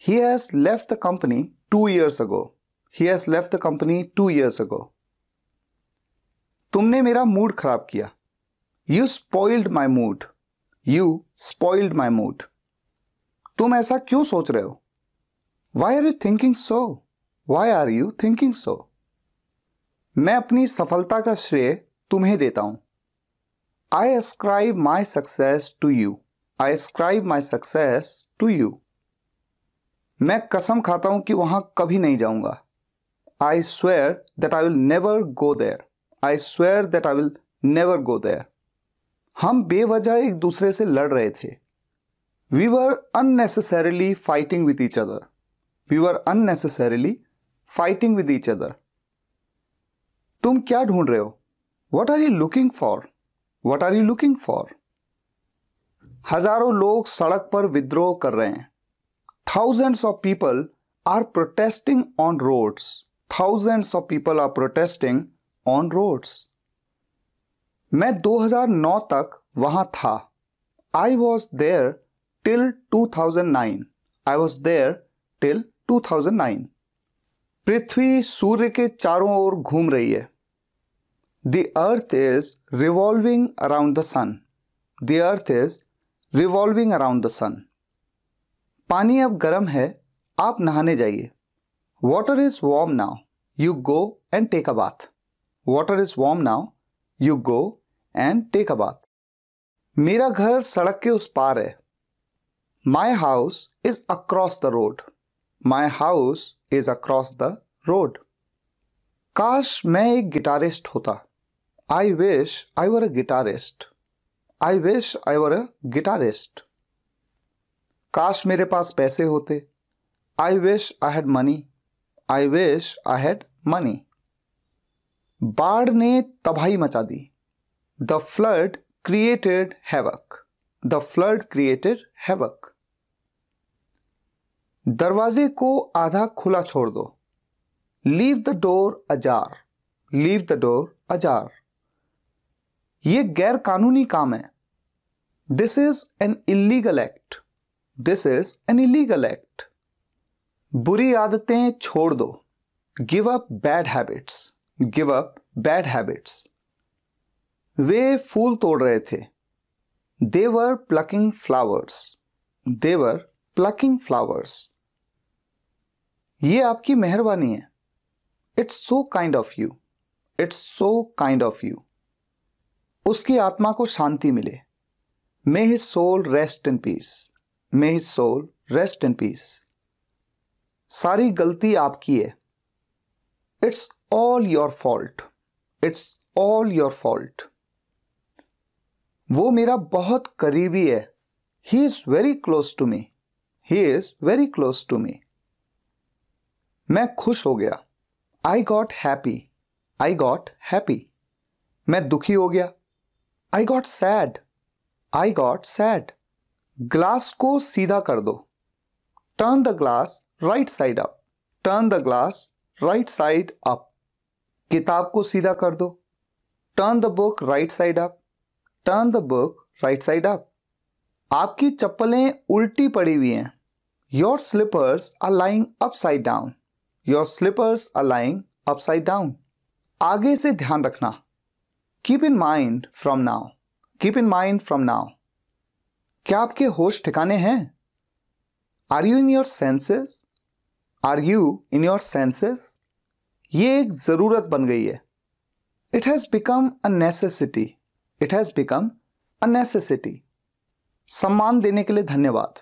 He has left the company 2 years ago. He has left the company 2 years ago. तुमने मेरा मूड खराब किया। You spoiled my mood. You spoiled my mood. तुम ऐसा क्यों सोच रहे हो? Why are you thinking so? Why are you thinking so? मैं अपनी सफलता का श्रेय तुम्हें देता हूं। I ascribe my success to you. I ascribe my success to you. मैं कसम खाता हूं कि वहां कभी नहीं जाऊंगा। I swear that I will never go there. I swear that I will never go there. हम बेवजह एक दूसरे से लड़ रहे थे। We were unnecessarily fighting with each other. We were unnecessarily fighting with each other. तुम क्या ढूंढ रहे हो? What are you looking for? What are you looking for? हजारों लोग सड़क पर विद्रोह कर रहे हैं। Thousands of people are protesting on roads. Thousands of people are protesting on roads. मैं 2009 तक वहां था। I was there till 2009. I was there till 2009. पृथ्वी सूर्य के चारों ओर घूम रही है। The earth is revolving around the sun. The earth is revolving around the sun. पानी अब गर्म है, आप नहाने जाइए। Water is warm now. You go and take a bath. Water is warm now. You go and take a bath. मेरा घर सड़क के उस पार है। My house is across the road. My house is across the road. काश मैं एक गिटारिस्ट होता। I wish I were a guitarist. I wish I were a guitarist. काश मेरे पास पैसे होते। I wish I had money. I wish I had money. बाढ़ ने तबाही मचा दी। The flood created havoc. The flood created havoc. दरवाजे को आधा खुला छोड़ दो। Leave the door ajar. Leave the door ajar. ये गैर कानूनी काम है। This is an illegal act. This is an illegal act. बुरी आदतें छोड़ दो। Give up bad habits. Give up bad habits. वे फूल तोड़ रहे थे। They were plucking flowers. They were plucking flowers. ये आपकी मेहरबानी है। It's so kind of you. It's so kind of you. उसकी आत्मा को शांति मिले। May his soul rest in peace. May his soul rest in peace. सारी गलती आपकी है। It's all your fault. It's all your fault. वो मेरा बहुत करीबी है. He is very close to me. He is very close to me. मैं खुश हो गया. I got happy. I got happy. मैं दुखी हो गया. I got sad. I got sad. Glass को सीधा कर दो. Turn the glass right side up. Turn the glass right side up. किताब को सीधा कर दो. Turn the book right side up. Turn the book right side up. आपकी चप्पलें उल्टी पड़ी हुई हैं. Your slippers are lying upside down. Your slippers are lying upside down. आगे से ध्यान रखना. Keep in mind from now. Keep in mind from now. क्या आपके होश ठिकाने हैं? Are you in your senses? Are you in your senses? ये एक जरूरत बन गई है. It has become a necessity. It has become a necessity. सम्मान देने के लिए धन्यवाद.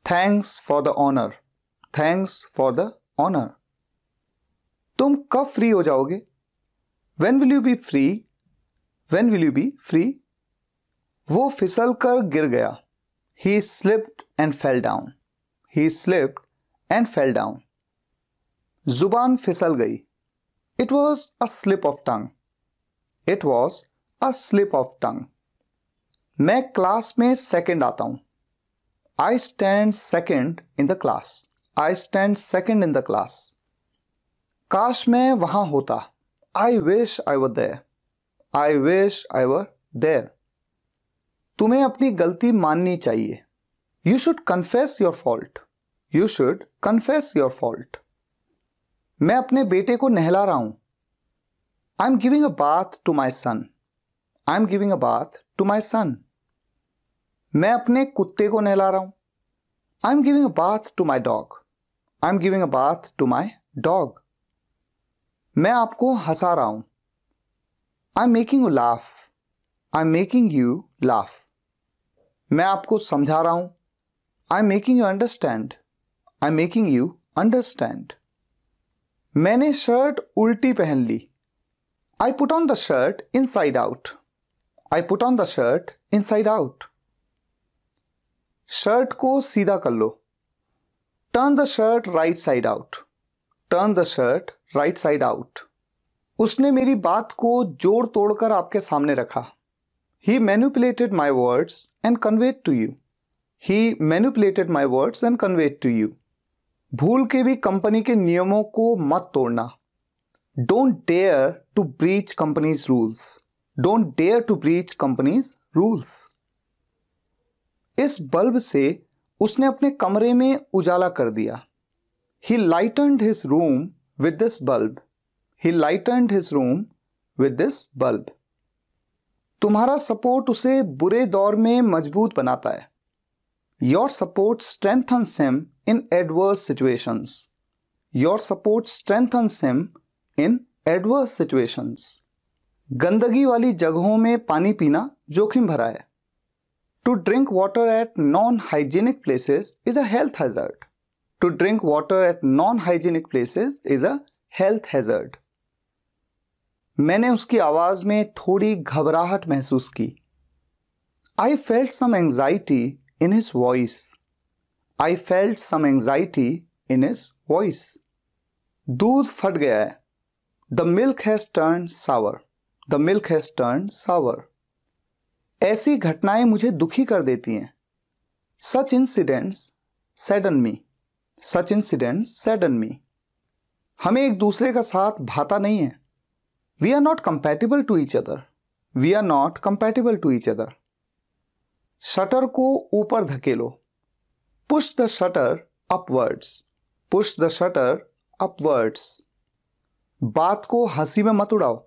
Thanks for the honor. Thanks for the honor. तुम कब फ्री हो जाओगे? When will you be free? When will you be free? वो फिसल कर गिर गया. He slipped and fell down. He slipped and fell down. जुबान फिसल गई. It was a slip of tongue. It was a slip of tongue. मैं क्लास में सेकंड आता हूं. I stand second in the class. I stand second in the class. काश मैं वहां होता. I wish I were there. I wish I were there. तुम्हें अपनी गलती माननी चाहिए. You should confess your fault. You should confess your fault. मैं अपने बेटे को नहला रहा हूं. I'm giving a bath to my son. I'm giving a bath to my son. मैं अपने कुत्ते को नहला रहा हूं. I'm giving a bath to my dog. I'm giving a bath to my dog. मैं आपको हंसा रहा हूं. I'm making you laugh. I'm making you laugh. मैं आपको समझा रहा हूं. I'm making you understand. I'm making you understand. मैंने शर्ट उल्टी पहन ली. I put on the shirt inside out. I put on the shirt inside out. Shirt को सीधा कर लो. Turn the shirt right side out. Turn the shirt right side out. उसने मेरी बात को जोड़ तोड़कर आपके सामने रखा. He manipulated my words and conveyed to you. He manipulated my words and conveyed to you. भूल के भी कंपनी के नियमों को मत तोड़ना. Don't dare to breach company's rules. Don't dare to breach company's rules. इस बल्ब से उसने अपने कमरे में उजाला कर दिया. He lightened his room with this bulb. He lightened his room with this bulb. तुम्हारा सपोर्ट उसे बुरे दौर में मजबूत बनाता है. Your support strengthens him in adverse situations. Your support strengthens him in adverse situations. गंदगी वाली जगहों में पानी पीना जोखिम भरा है. To drink water at non-hygienic places is a health hazard. To drink water at non-hygienic places is a health hazard. मैंने उसकी आवाज में थोड़ी घबराहट महसूस की. I felt some anxiety in his voice. I felt some anxiety in his voice. दूध फट गया है. The milk has turned sour. The milk has turned sour. ऐसी घटनाएं मुझे दुखी कर देती हैं. Such incidents sadden me. Such incidents sadden me. हमें एक दूसरे का साथ भाता नहीं है. We are not compatible to each other. We are not compatible to each other. Shutter को ऊपर धकेलो. Push the shutter upwards. Push the shutter upwards. बात को हंसी में मत उड़ाओ.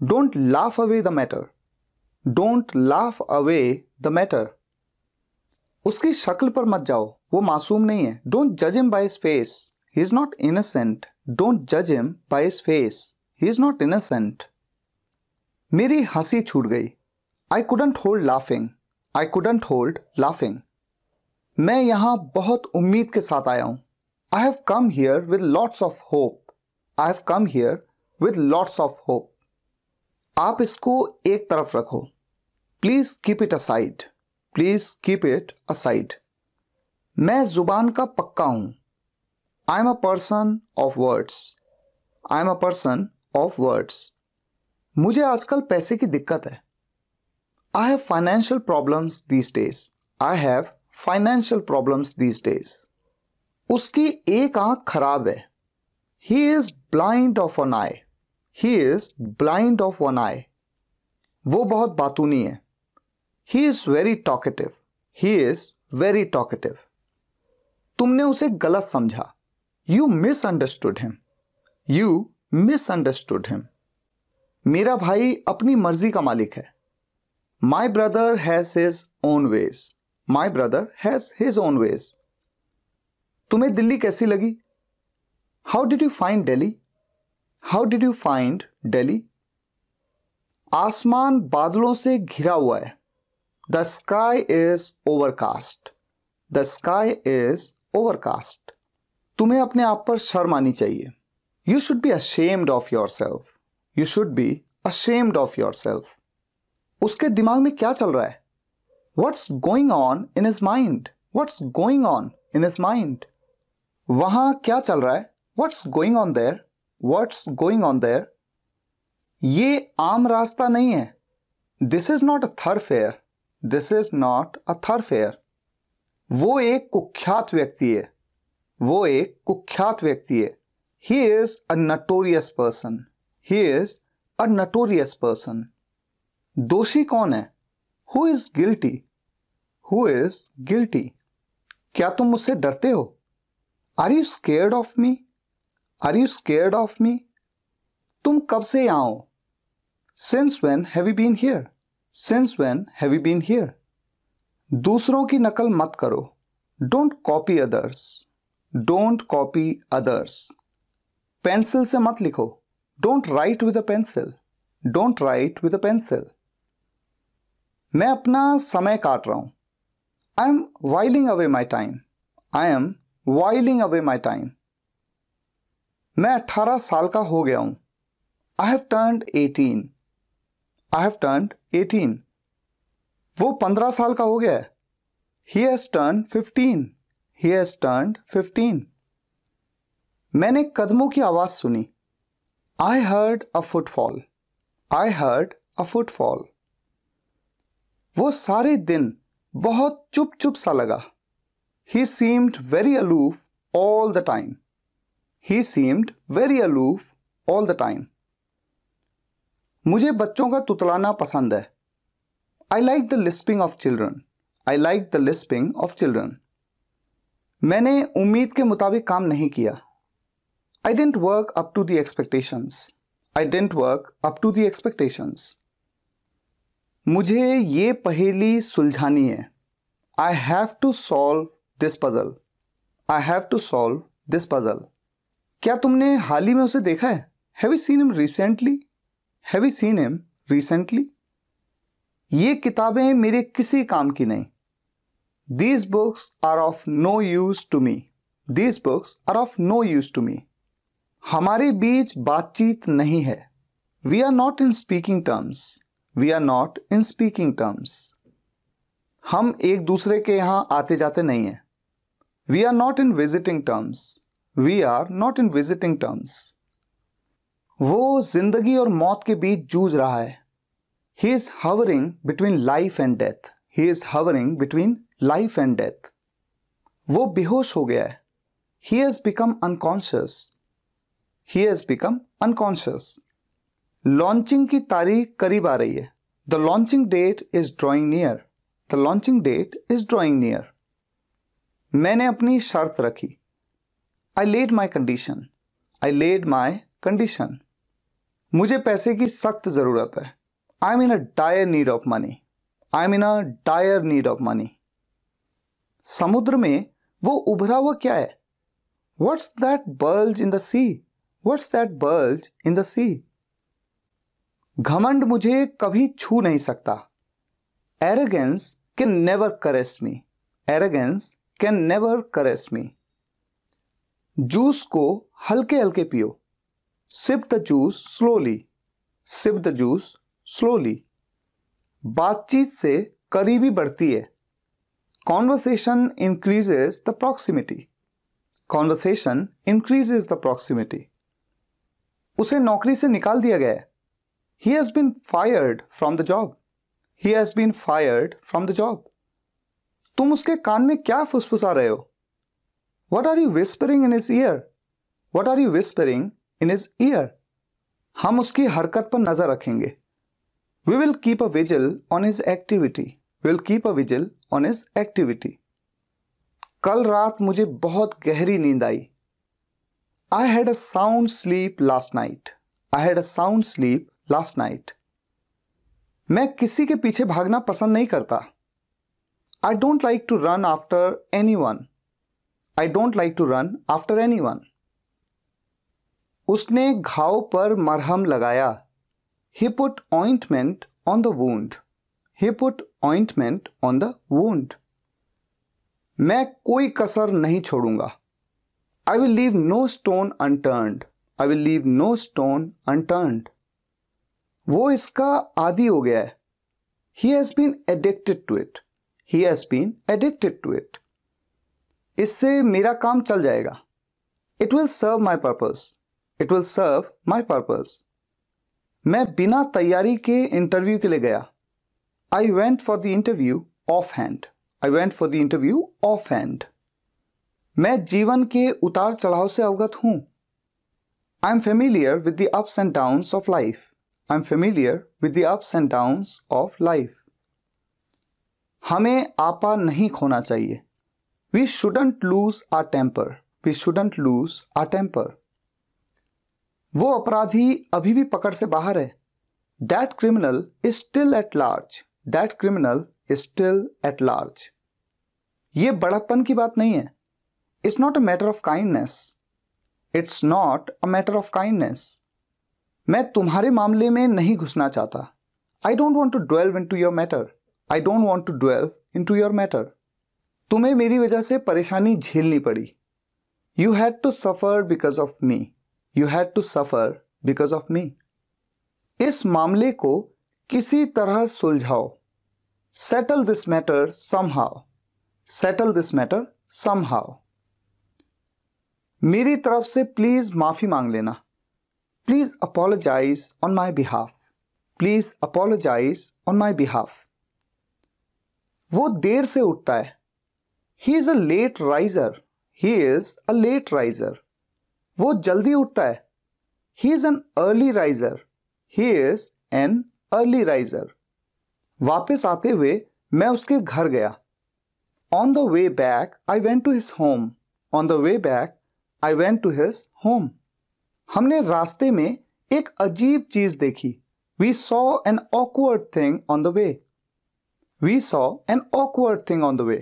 Don't laugh away the matter. Don't laugh away the matter. उसकी शक्ल पर मत जाओ. वो मासूम नहीं है. Don't judge him by his face. He is not innocent. Don't judge him by his face. He is not innocent. मेरी हंसी छूट गई. I couldn't hold laughing. I couldn't hold laughing. मैं यहां बहुत उम्मीद के साथ आया हूं. I have come here with lots of hope. I have come here with lots of hope. आप इसको एक तरफ रखो। Please keep it aside, please keep it aside. मैं जुबान का पक्का हूं। I am a person of words, I am a person of words. मुझे आजकल पैसे की दिक्कत है। I have financial problems these days, I have financial problems these days. उसकी एक आंख खराब है। He is blind of one eye, he is blind of one eye. वो बहुत बातूनी है। He is very talkative, he is very talkative. तुमने उसे गलत समझा। You misunderstood him, you misunderstood him. मेरा भाई अपनी मर्जी का मालिक है। My brother has his own ways, my brother has his own ways. तुम्हें दिल्ली कैसी लगी? How did you find Delhi, how did you find Delhi? आसमान बादलों से घिरा हुआ है। The sky is overcast, the sky is overcast. तुम्हें अपने आप पर शर्म आनी चाहिए। You should be ashamed of your self, you should be ashamed of your self. उसके दिमाग में क्या चल रहा है? What's going on in his mind? What's going on in his mind? वहां क्या चल रहा है? What's going on there? What's going on there? ये आम रास्ता नहीं है। This is not a thoroughfare. This is not a thoroughfare. वो एक कुख्यात व्यक्ति है, वो एक कुख्यात व्यक्ति है। He is a notorious person. He is a notorious person. दोषी कौन है? Who is guilty? Who is guilty? क्या तुम मुझसे डरते हो? Are you scared of me? Are you scared of me? तुम कब से यहाँ हो? Since when have you been here? Since when have you been here? दूसरों की नकल मत करो। Don't copy others. Don't copy others. Pencil से मत लिखो। Don't write with a pencil. Don't write with a pencil. मैं अपना समय काट रहा हूं। I am whiling away my time. I am whiling away my time. मैं 18 साल का हो गया हूं। I have turned 18. I have turned 18. वो 15 साल का हो गया है। He has turned 15. He has turned 15. मैंने कदमों की आवाज सुनी। I heard a footfall. I heard a footfall. वो सारे दिन बहुत चुप चुप सा लगा। He seemed very aloof all the time. He seemed very aloof all the time. मुझे बच्चों का तुतलाना पसंद है। I like the lisping of children. I like the lisping of children. मैंने उम्मीद के मुताबिक काम नहीं किया। I didn't work up to the expectations. I didn't work up to the expectations. मुझे ये पहेली सुलझानी है। I have to solve this puzzle. I have to solve this puzzle. क्या तुमने हाल ही में उसे देखा है? Have you seen him recently? Have you seen him recently? ये किताबें मेरे किसी काम की नहीं। These books are of no use to me. These books are of no use to me. हमारे बीच बातचीत नहीं है। We are not in speaking terms. We are not in speaking terms. हम एक दूसरे के यहां आते जाते नहीं हैं। We are not in visiting terms. We are not in visiting terms. वो जिंदगी और मौत के बीच जूझ रहा है। He is hovering between life and death. He is hovering between life and death. वो बेहोश हो गया है। He has become unconscious. He has become unconscious. Launching की तारीख करीब आ रही है। The launching date is drawing near, the launching date is drawing near. मैंने अपनी शर्त रखी। I laid my condition, I laid my condition. मुझे पैसे की सख्त जरूरत है। I am in a dire need of money, I am in a dire need of money. समुद्र में वो उभरा हुआ क्या है? What's that bulge in the C, what's that bulge in the sea? घमंड मुझे कभी छू नहीं सकता। एरोगेंस कैन नेवर करेस मी, एरोगेंस कैन नेवर करेस मी। जूस को हल्के हल्के पियो। Sip the juice slowly, sip the juice slowly. बातचीत से करीबी बढ़ती है. Conversation increases the proximity. Conversation increases the proximity. उसे नौकरी से निकाल दिया गया है. He has been fired from the job. He has been fired from the job. तुम उसके कान में क्या फुसफुसा रहे हो? What are you whispering in his ear? What are you whispering in his ear? हम उसकी हरकत पर नजर रखेंगे. We will keep a vigil on his activity. We will keep a vigil on his activity. कल रात मुझे बहुत गहरी नींद आई. I had a sound sleep last night. I had a sound sleep last night. मैं किसी के पीछे भागना पसंद नहीं करता. I don't like to run after anyone. I don't like to run after anyone. उसने घाव पर मरहम लगाया. He put ointment on the wound. He put ointment on the wound. मैं कोई कसर नहीं छोड़ूंगा. I will leave no stone unturned. I will leave no stone unturned. वो इसका आदी हो गया है. He has been addicted to it. He has been addicted to it. इससे मेरा काम चल जाएगा. It will serve my purpose. It will serve my purpose. मैं बिना तैयारी के इंटरव्यू के लिए गया. I went for the interview offhand. I went for the interview offhand. मैं जीवन के उतार चढ़ाव से अवगत हूं. I am familiar with the ups and downs of life. I am familiar with the ups and downs of life. हमें आपा नहीं खोना चाहिए. We shouldn't lose our temper. We shouldn't lose our temper. वो अपराधी अभी भी पकड़ से बाहर है. That criminal is still at large. That criminal is still at large. ये बड़प्पन की बात नहीं है. It's not a matter of kindness. It's not a matter of kindness. मैं तुम्हारे मामले में नहीं घुसना चाहता. I don't want to delve into your matter. I don't want to delve into your matter. तुम्हें मेरी वजह से परेशानी झेलनी पड़ी. You had to suffer because of me. You had to suffer because of me. इस मामले को किसी तरह सुलझाओ. Settle this matter somehow. Settle this matter somehow. मेरी तरफ से प्लीज माफी मांग लेना. Please apologize on my behalf. Please apologize on my behalf. वो देर से उठता है. He is a late riser. He is a late riser. वो जल्दी उठता है. He is an early riser. He is an early riser. वापस आते हुए मैं उसके घर गया. On the way back, I went to his home. On the way back, I went to his home. हमने रास्ते में एक अजीब चीज देखी. We saw an awkward thing on the way. We saw an awkward thing on the way.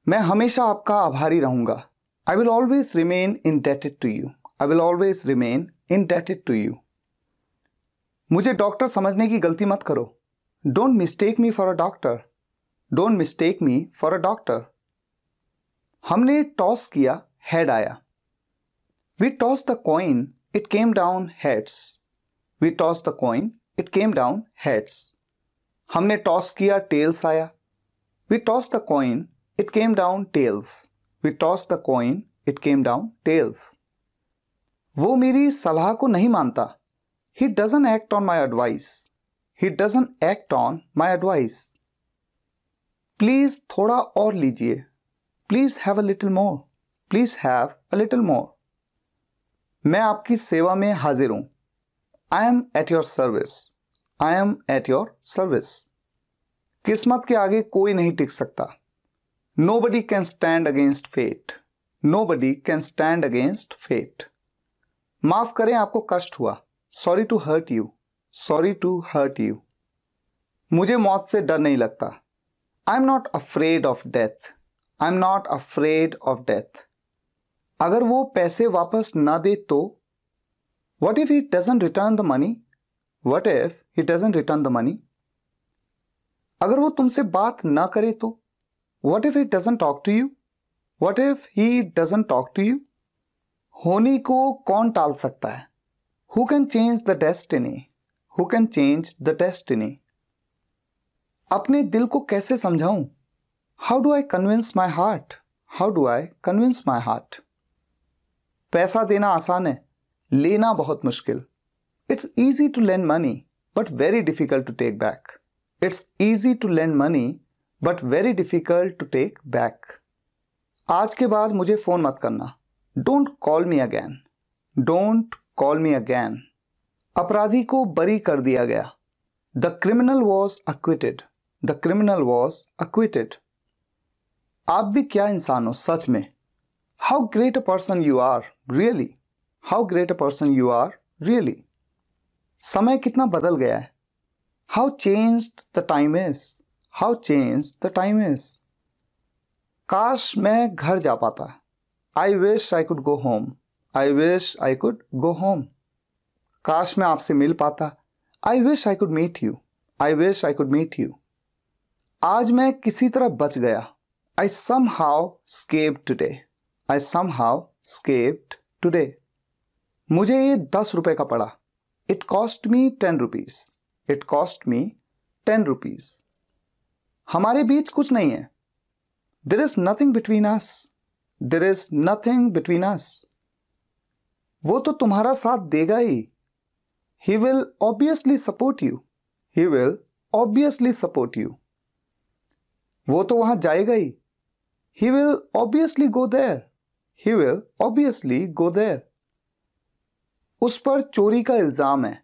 मैं हमेशा आपका आभारी रहूंगा. I will always remain indebted to you. I will always remain indebted to you. मुझे डॉक्टर समझने की गलती मत करो. Don't mistake me for a doctor. Don't mistake me for a doctor. हमने टॉस किया, हेड आया. We tossed the coin, it came down heads. We tossed the coin, it came down heads. हमने टॉस किया, टेल्स आया. We tossed the coin, it came down tails. We tossed the coin, it came down tails. वो मेरी सलाह को नहीं मानता. He doesn't act on my advice. He doesn't act on my advice. Please थोड़ा और लीजिए. Please have a little more. Please have a little more. मैं आपकी सेवा में हाजिर हूं. I am at your service. I am at your service. किस्मत के आगे कोई नहीं टिक सकता. Nobody can stand against fate. Nobody can stand against fate. माफ करें, आपको कष्ट हुआ. Sorry to hurt you. Sorry to hurt you. मुझे मौत से डर नहीं लगता. I'm not afraid of death. I'm not afraid of death. अगर वो पैसे वापस ना दे तो? What if he doesn't return the money? What if he doesn't return the money? अगर वो तुमसे बात ना करे तो? What if he doesn't talk to you? What if he doesn't talk to you? होनी को कौन टाल सकता है? Who can change the destiny? who can change the destiny. अपने दिल को कैसे समझाऊं? How do I convince my heart? How do I convince my heart? पैसा देना आसान है, लेना बहुत मुश्किल. It's easy to lend money, but very difficult to take back. It's easy to lend money, but very difficult to take back. आज के बाद मुझे फोन मत करना. Don't call me again. Don't call me again. अपराधी को बरी कर दिया गया. The criminal was acquitted. The criminal was acquitted. आप भी क्या इंसान हो सच में. How great a person you are, really. How great a person you are, really. समय कितना बदल गया है. How changed the time is. How changed the time is. काश मैं घर जा पाता. I wish I could go home. I wish I could go home. काश मैं आपसे मिल पाता. I wish I could meet you. I wish I could meet you. आज मैं किसी तरह बच गया. I somehow escaped today. I somehow escaped today. मुझे ये 10 रुपए का पड़ा. It cost me 10 rupees. It cost me 10 rupees. हमारे बीच कुछ नहीं है. There is nothing between us. There is nothing between us. वो तो तुम्हारा साथ देगा ही. He will obviously support you. He will obviously support you. वो तो वहां जाएगा ही. He will obviously go there. He will obviously go there. उस पर चोरी का इल्जाम है.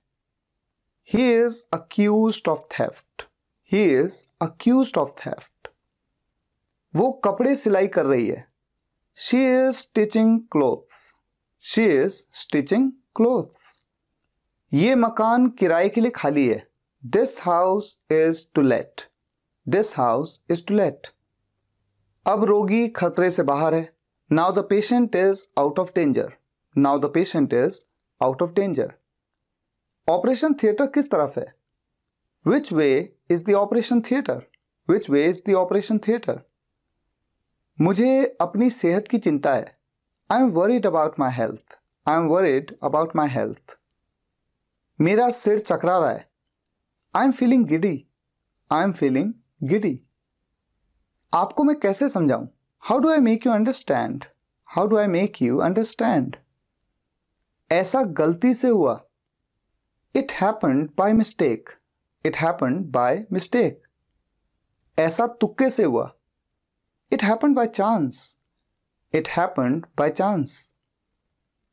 He is accused of theft. He is accused of theft. वो कपड़े सिलाई कर रही है. She is stitching clothes. She is stitching clothes. ये मकान किराए के लिए खाली है. This house is to let. This house is to let. अब रोगी खतरे से बाहर है. Now the patient is out of danger. Now the patient is out of danger. Operation theatre किस तरफ है? Which way is the operation theater? Which way is the operation theater? मुझे अपनी सेहत की चिंता है. I am worried about my health. I am worried about my health. मेरा सिर चकरा रहा है. I am feeling giddy. I am feeling giddy. आपको मैं कैसे समझाऊं? How do I make you understand? How do I make you understand? ऐसा गलती से हुआ. It happened by mistake. It happened by mistake. ऐसा तुक्के से हुआ. It happened by chance. It happened by chance.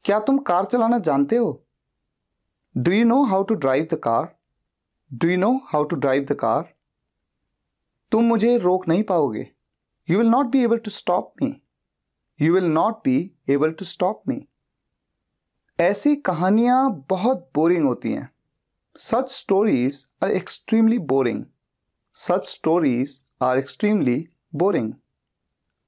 क्या तुम कार चलाना जानते हो? Do you know how to drive the car? Do you know how to drive the car? तुम मुझे रोक नहीं पाओगे. You will not be able to stop me. You will not be able to stop me. ऐसी कहानियां बहुत बोरिंग होती हैं. Such stories are extremely boring. Such stories are extremely boring.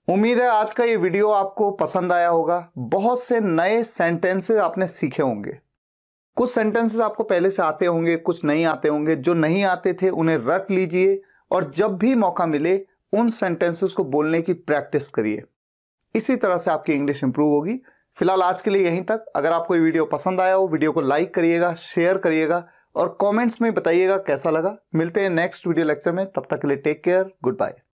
उम्मीद है आज का ये वीडियो आपको पसंद आया होगा. बहुत से नए सेंटेंसेस आपने सीखे होंगे. कुछ सेंटेंसेस आपको पहले से आते होंगे, कुछ नहीं आते होंगे. जो नहीं आते थे उन्हें रट लीजिए और जब भी मौका मिले उन सेंटेंसेस को बोलने की प्रैक्टिस करिए. इसी तरह से आपकी इंग्लिश इंप्रूव होगी. फिलहाल आज के लिए यहीं तक. अगर आपको ये वीडियो पसंद आया हो, वीडियो को लाइक करिएगा, शेयर करिएगा और कमेंट्स में बताइएगा कैसा लगा. मिलते हैं नेक्स्ट वीडियो लेक्चर में. तब तक के लिए टेक केयर. Good bye.